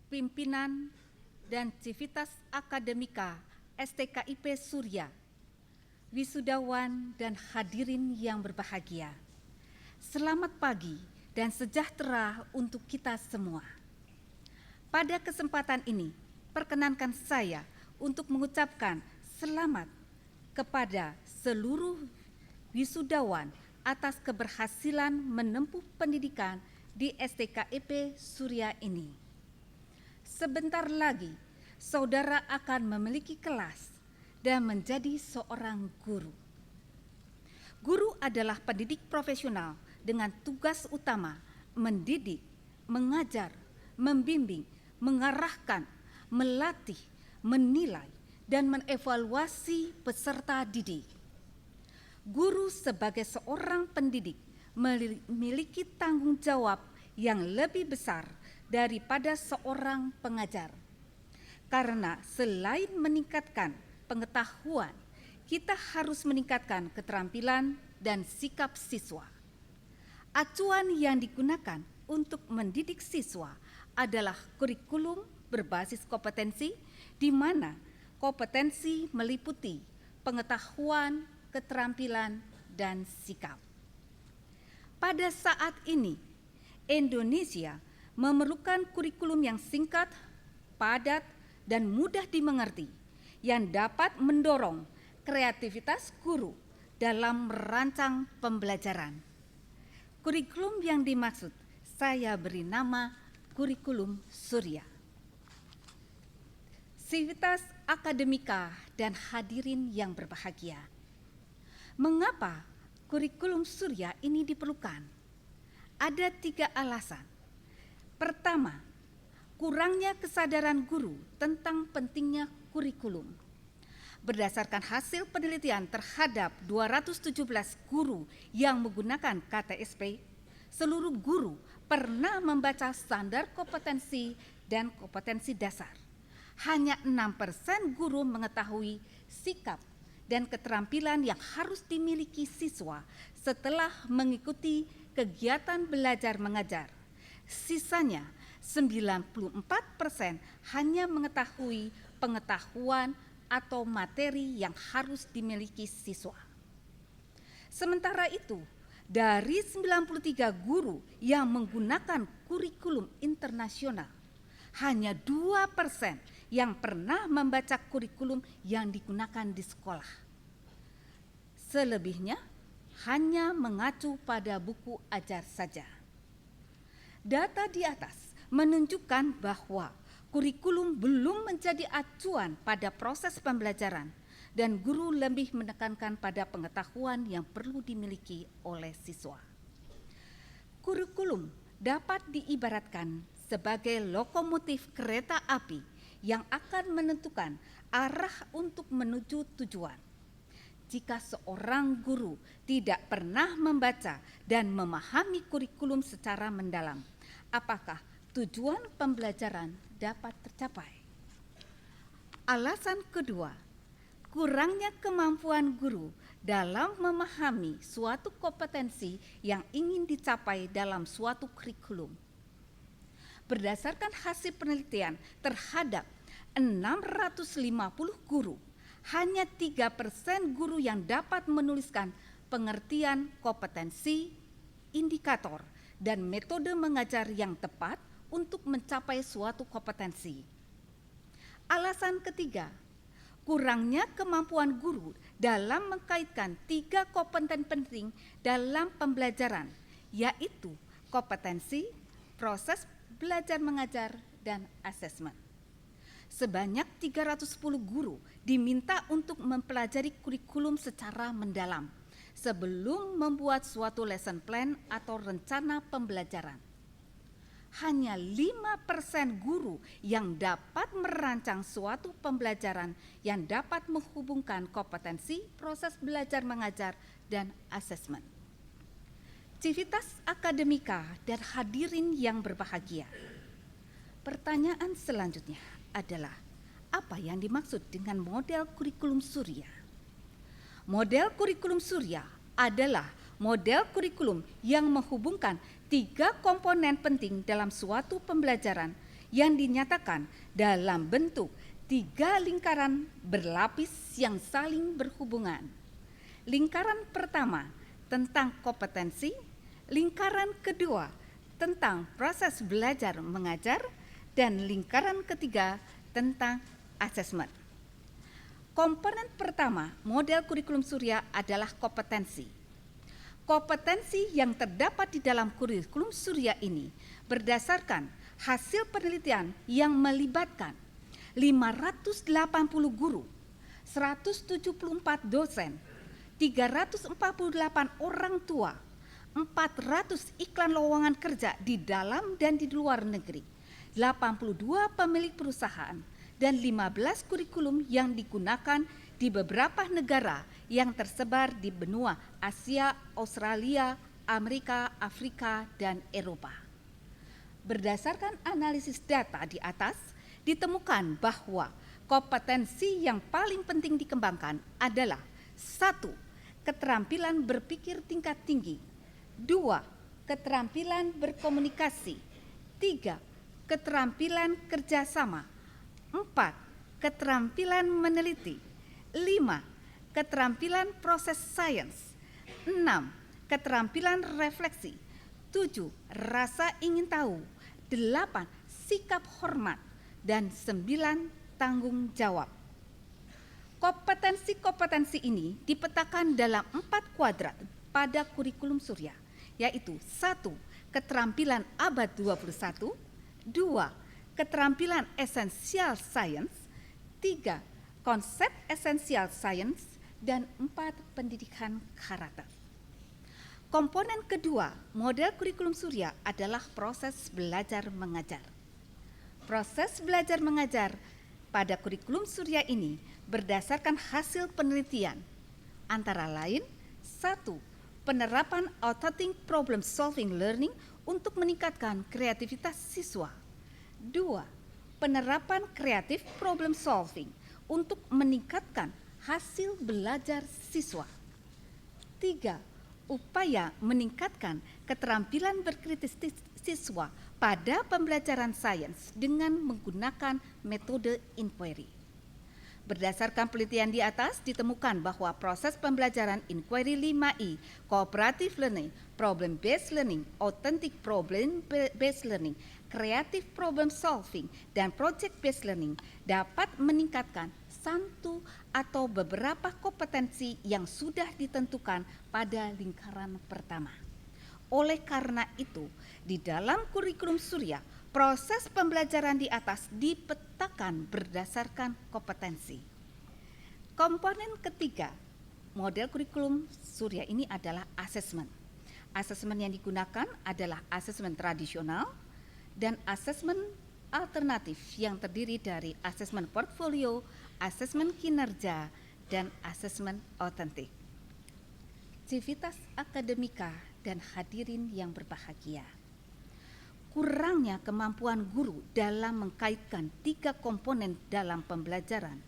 Pimpinan dan Civitas Akademika STKIP Surya, wisudawan dan hadirin yang berbahagia. Selamat pagi dan sejahtera untuk kita semua. Pada kesempatan ini, perkenankan saya untuk mengucapkan selamat kepada seluruh wisudawan atas keberhasilan menempuh pendidikan di STKIP Surya ini. Sebentar lagi, saudara akan memiliki kelas dan menjadi seorang guru. Guru adalah pendidik profesional dengan tugas utama mendidik, mengajar, membimbing, mengarahkan, melatih, menilai, dan mengevaluasi peserta didik. Guru sebagai seorang pendidik memiliki tanggung jawab yang lebih besar daripada seorang pengajar. Karena selain meningkatkan pengetahuan, kita harus meningkatkan keterampilan dan sikap siswa. Acuan yang digunakan untuk mendidik siswa adalah kurikulum berbasis kompetensi, di mana kompetensi meliputi pengetahuan, keterampilan, dan sikap. Pada saat ini, Indonesia memerlukan kurikulum yang singkat, padat, dan mudah dimengerti, yang dapat mendorong kreativitas guru dalam merancang pembelajaran. Kurikulum yang dimaksud saya beri nama kurikulum Surya. Sivitas akademika dan hadirin yang berbahagia. Mengapa kurikulum Surya ini diperlukan? Ada 3 alasan. Pertama, kurangnya kesadaran guru tentang pentingnya kurikulum. Berdasarkan hasil penelitian terhadap 217 guru yang menggunakan KTSP, seluruh guru pernah membaca standar kompetensi dan kompetensi dasar. Hanya 6% guru mengetahui sikap dan keterampilan yang harus dimiliki siswa setelah mengikuti kegiatan belajar mengajar. Sisanya 94% hanya mengetahui pengetahuan atau materi yang harus dimiliki siswa. Sementara itu, dari 93 guru yang menggunakan kurikulum internasional, hanya 2% yang pernah membaca kurikulum yang digunakan di sekolah. Selebihnya hanya mengacu pada buku ajar saja. Data di atas menunjukkan bahwa kurikulum belum menjadi acuan pada proses pembelajaran dan guru lebih menekankan pada pengetahuan yang perlu dimiliki oleh siswa. Kurikulum dapat diibaratkan sebagai lokomotif kereta api yang akan menentukan arah untuk menuju tujuan. Jika seorang guru tidak pernah membaca dan memahami kurikulum secara mendalam, apakah tujuan pembelajaran dapat tercapai? Alasan kedua, kurangnya kemampuan guru dalam memahami suatu kompetensi yang ingin dicapai dalam suatu kurikulum. Berdasarkan hasil penelitian terhadap 650 guru, hanya 3% guru yang dapat menuliskan pengertian kompetensi, indikator, dan metode mengajar yang tepat untuk mencapai suatu kompetensi. Alasan ketiga, kurangnya kemampuan guru dalam mengkaitkan 3 kompeten penting dalam pembelajaran, yaitu kompetensi, proses belajar mengajar, dan asesmen. Sebanyak 310 guru diminta untuk mempelajari kurikulum secara mendalam sebelum membuat suatu lesson plan atau rencana pembelajaran. Hanya 5% guru yang dapat merancang suatu pembelajaran yang dapat menghubungkan kompetensi, proses belajar mengajar, dan asesmen. Civitas akademika dan hadirin yang berbahagia. Pertanyaan selanjutnya adalah, apa yang dimaksud dengan model kurikulum Surya? Model kurikulum Surya adalah model kurikulum yang menghubungkan 3 komponen penting dalam suatu pembelajaran yang dinyatakan dalam bentuk 3 lingkaran berlapis yang saling berhubungan. Lingkaran pertama tentang kompetensi, lingkaran kedua tentang proses belajar mengajar, dan lingkaran ketiga tentang asesmen. Komponen pertama model kurikulum Surya adalah kompetensi. Kompetensi yang terdapat di dalam kurikulum Surya ini berdasarkan hasil penelitian yang melibatkan 580 guru, 174 dosen, 348 orang tua, 400 iklan lowongan kerja di dalam dan di luar negeri, 82 pemilik perusahaan, dan 15 kurikulum yang digunakan di beberapa negara yang tersebar di benua Asia, Australia, Amerika, Afrika, dan Eropa. Berdasarkan analisis data di atas, ditemukan bahwa kompetensi yang paling penting dikembangkan adalah 1. Keterampilan berpikir tingkat tinggi, 2. Keterampilan berkomunikasi, 3. Keterampilan kerjasama, 4. Keterampilan meneliti, 5. Keterampilan proses sains, 6. Keterampilan refleksi, 7. Rasa ingin tahu, 8. Sikap hormat, dan 9. Tanggung jawab. Kompetensi-kompetensi ini dipetakan dalam 4 kuadran pada kurikulum Surya, yaitu 1. Keterampilan abad 21, 2. Keterampilan esensial sains, 3. Konsep esensial sains, dan 4. Pendidikan karakter. Komponen kedua model kurikulum Surya adalah proses belajar mengajar. Proses belajar mengajar pada kurikulum Surya ini berdasarkan hasil penelitian, antara lain 1. Penerapan authentic problem solving learning untuk meningkatkan kreativitas siswa. 2. Penerapan kreatif problem solving untuk meningkatkan hasil belajar siswa. 3. Upaya meningkatkan keterampilan berkritis siswa pada pembelajaran sains dengan menggunakan metode inquiry. Berdasarkan penelitian di atas, ditemukan bahwa proses pembelajaran inquiry 5I, cooperative learning, problem-based learning, authentic problem-based learning, creative problem solving, dan project-based learning dapat meningkatkan satu atau beberapa kompetensi yang sudah ditentukan pada lingkaran pertama. Oleh karena itu, di dalam kurikulum Surya, proses pembelajaran di atas dipetakan berdasarkan kompetensi. Komponen ketiga model kurikulum Surya ini adalah asesmen. Asesmen yang digunakan adalah asesmen tradisional dan asesmen alternatif yang terdiri dari asesmen portfolio, asesmen kinerja, dan asesmen otentik. Civitas akademika dan hadirin yang berbahagia. Kurangnya kemampuan guru dalam mengkaitkan 3 komponen dalam pembelajaran,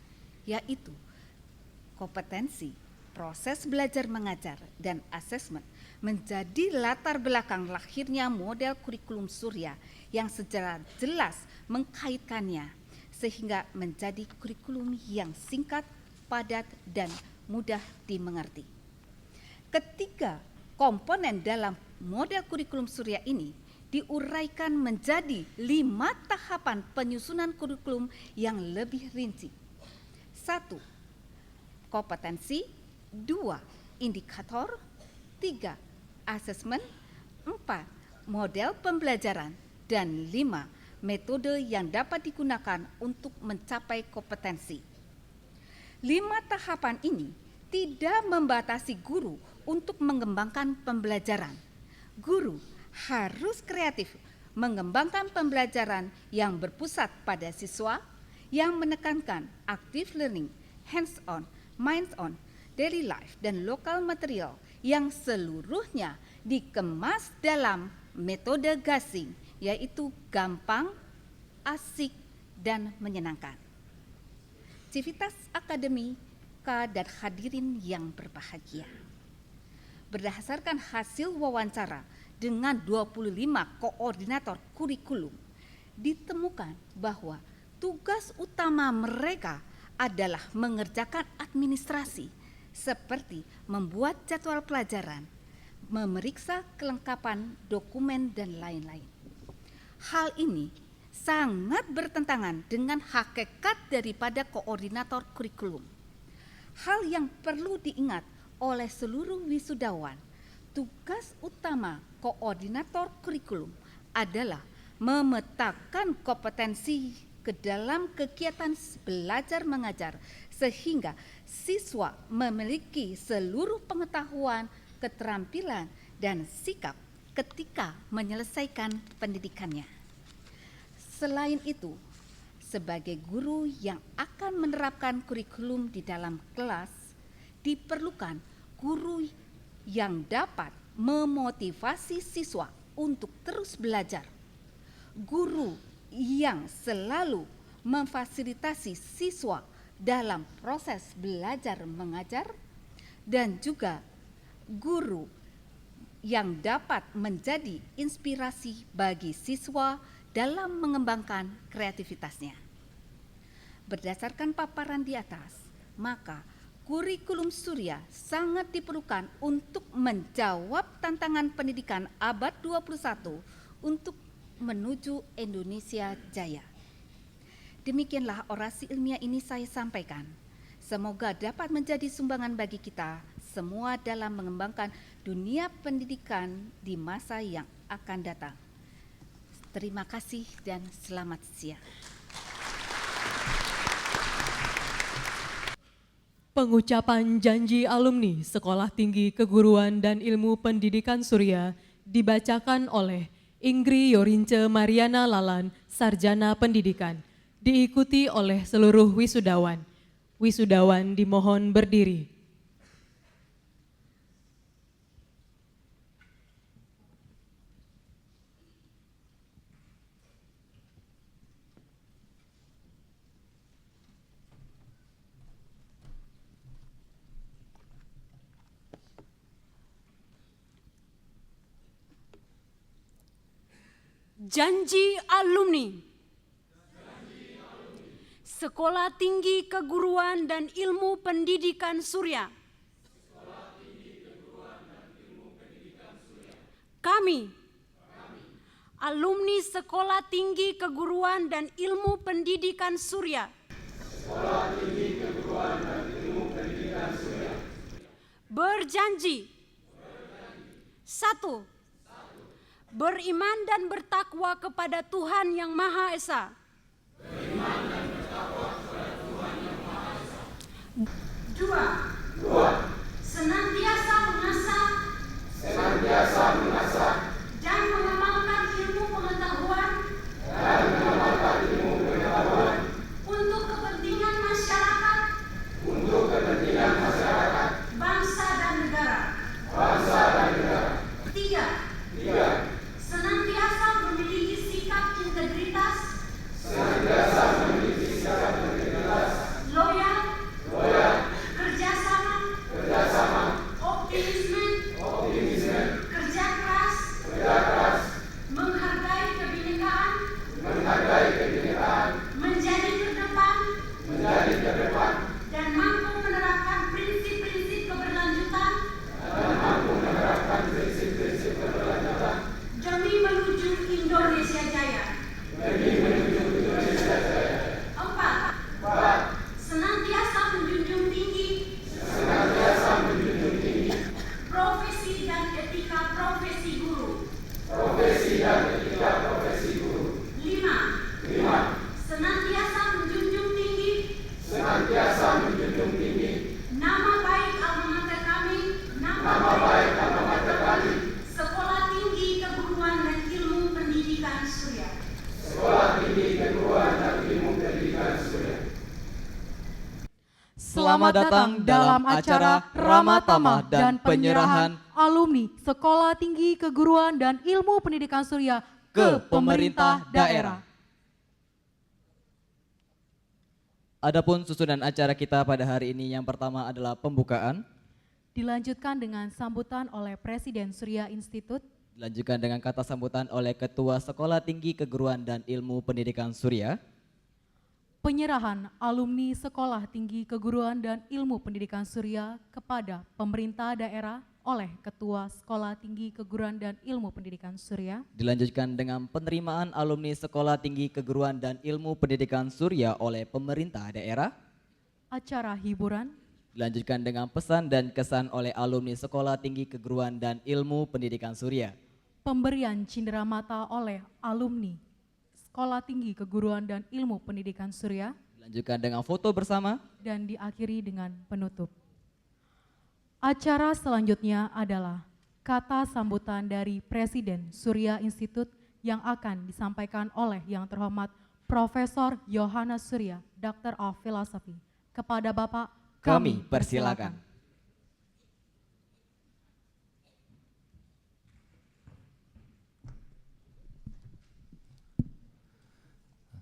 yaitu kompetensi, proses belajar mengajar, dan asesmen, menjadi latar belakang lahirnya model kurikulum Surya yang secara jelas mengkaitkannya sehingga menjadi kurikulum yang singkat, padat, dan mudah dimengerti. Ketiga komponen dalam model kurikulum Surya ini diuraikan menjadi 5 tahapan penyusunan kurikulum yang lebih rinci. 1. Kompetensi, 2. Indikator, 3. Asesmen, 4. Model pembelajaran, dan 5. Metode yang dapat digunakan untuk mencapai kompetensi. 5 tahapan ini tidak membatasi guru untuk mengembangkan pembelajaran. Guru harus kreatif mengembangkan pembelajaran yang berpusat pada siswa, yang menekankan active learning, hands-on, minds-on, daily life, dan lokal material yang seluruhnya dikemas dalam metode gasing, yaitu gampang, asik, dan menyenangkan. Civitas akademika dan hadirin yang berbahagia. Berdasarkan hasil wawancara dengan 25 koordinator kurikulum, ditemukan bahwa tugas utama mereka adalah mengerjakan administrasi seperti membuat jadwal pelajaran, memeriksa kelengkapan dokumen, dan lain-lain. Hal ini sangat bertentangan dengan hakikat daripada koordinator kurikulum. Hal yang perlu diingat oleh seluruh wisudawan, tugas utama koordinator kurikulum adalah memetakan kompetensi ke dalam kegiatan belajar mengajar sehingga siswa memiliki seluruh pengetahuan, keterampilan, dan sikap ketika menyelesaikan pendidikannya. Selain itu, sebagai guru yang akan menerapkan kurikulum di dalam kelas, diperlukan guru yang dapat memotivasi siswa untuk terus belajar, guru yang selalu memfasilitasi siswa dalam proses belajar mengajar, dan juga guru yang dapat menjadi inspirasi bagi siswa dalam mengembangkan kreativitasnya. Berdasarkan paparan di atas, maka kurikulum Surya sangat diperlukan untuk menjawab tantangan pendidikan abad 21 untuk menuju Indonesia Jaya. Demikianlah orasi ilmiah ini saya sampaikan. Semoga dapat menjadi sumbangan bagi kita semua dalam mengembangkan dunia pendidikan di masa yang akan datang. Terima kasih dan selamat siang. Pengucapan janji alumni Sekolah Tinggi Keguruan dan Ilmu Pendidikan Surya dibacakan oleh Inggri Yorince Mariana Lalan, Sarjana Pendidikan, diikuti oleh seluruh wisudawan. Wisudawan dimohon berdiri. Janji alumni Sekolah Tinggi Keguruan dan Ilmu Pendidikan Surya. Kami, alumni Sekolah Tinggi Keguruan dan Ilmu Pendidikan Surya, berjanji, 1. Beriman dan bertakwa kepada Tuhan Yang Maha Esa. Dua, senantiasa mengasah dan mengembangkan ilmu pengetahuan untuk kepentingan masyarakat, bangsa dan negara. Tiga, senantiasa memiliki sikap integritas, loyal, kerjasama, optimisme, kerja keras, menghargai kebinekaan, menjadi terdepan, dan mampu menerapkan prinsip-prinsip keberlanjutan demi menuju Indonesia Jaya. 4. Senantiasa menjunjung tinggi profesi dan etika profesi guru. 5. Senantiasa menjunjung tinggi nama baik alma mater kami, Sekolah Tinggi Keguruan dan Ilmu Pendidikan Surya. Selamat datang dalam acara Ramatama dan penyerahan alumni Sekolah Tinggi Keguruan dan Ilmu Pendidikan Surya ke pemerintah daerah. Adapun susunan acara kita pada hari ini, yang pertama adalah pembukaan, dilanjutkan dengan sambutan oleh Presiden Surya Institute, dilanjutkan dengan kata sambutan oleh Ketua Sekolah Tinggi Keguruan dan Ilmu Pendidikan Surya, penyerahan alumni Sekolah Tinggi Keguruan dan Ilmu Pendidikan Surya kepada pemerintah daerah oleh Ketua Sekolah Tinggi Keguruan dan Ilmu Pendidikan Surya, dilanjutkan dengan penerimaan alumni Sekolah Tinggi Keguruan dan Ilmu Pendidikan Surya oleh pemerintah daerah, acara hiburan, dilanjutkan dengan pesan dan kesan oleh alumni Sekolah Tinggi Keguruan dan Ilmu Pendidikan Surya, pemberian cindera mata oleh alumni Sekolah Tinggi Keguruan dan Ilmu Pendidikan Surya, dilanjutkan dengan foto bersama, dan diakhiri dengan penutup. Acara selanjutnya adalah kata sambutan dari Presiden Surya Institute yang akan disampaikan oleh Yang Terhormat Profesor Yohanes Surya, Doctor of Philosophy. Kepada Bapak Kami persilakan.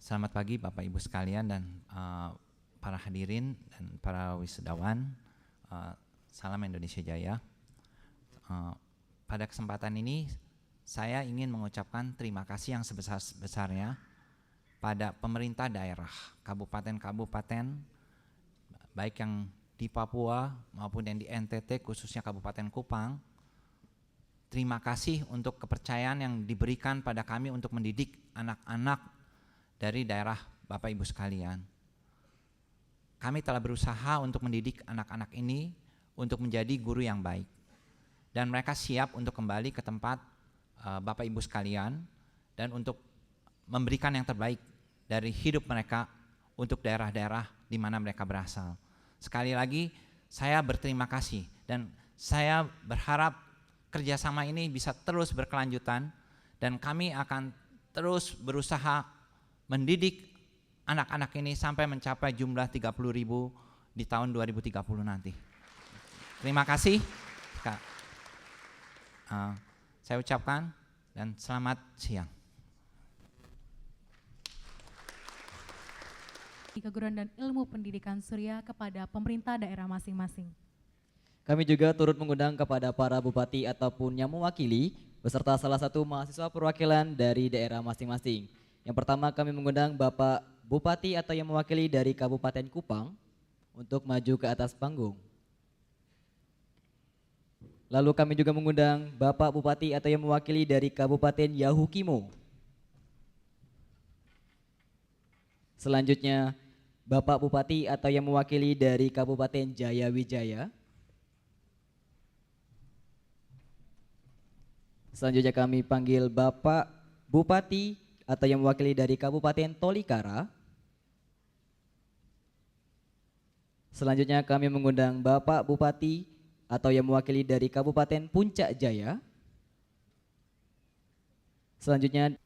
Selamat pagi Bapak Ibu sekalian dan para hadirin dan para wisudawan. Salam Indonesia Jaya. Pada kesempatan ini saya ingin mengucapkan terima kasih yang sebesar-besarnya pada pemerintah daerah, kabupaten-kabupaten, baik yang di Papua maupun yang di NTT, khususnya Kabupaten Kupang. Terima kasih untuk kepercayaan yang diberikan pada kami untuk mendidik anak-anak dari daerah Bapak Ibu sekalian. Kami telah berusaha untuk mendidik anak-anak ini untuk menjadi guru yang baik. Dan mereka siap untuk kembali ke tempat Bapak Ibu sekalian dan untuk memberikan yang terbaik dari hidup mereka untuk daerah-daerah di mana mereka berasal. Sekali lagi saya berterima kasih dan saya berharap kerjasama ini bisa terus berkelanjutan dan kami akan terus berusaha mendidik anak-anak ini sampai mencapai jumlah 30.000 di tahun 2030 nanti. Terima kasih. Saya ucapkan dan selamat siang. Keguruan dan Ilmu Pendidikan Surya kepada pemerintah daerah masing-masing. Kami juga turut mengundang kepada para bupati ataupun yang mewakili beserta salah satu mahasiswa perwakilan dari daerah masing-masing. Yang pertama kami mengundang Bapak Bupati atau yang mewakili dari Kabupaten Kupang untuk maju ke atas panggung. Lalu kami juga mengundang Bapak Bupati atau yang mewakili dari Kabupaten Yahukimo. Selanjutnya Bapak Bupati atau yang mewakili dari Kabupaten Jayawijaya. Selanjutnya kami panggil Bapak Bupati atau yang mewakili dari Kabupaten Tolikara. Selanjutnya kami mengundang Bapak Bupati atau yang mewakili dari Kabupaten Puncak Jaya. Selanjutnya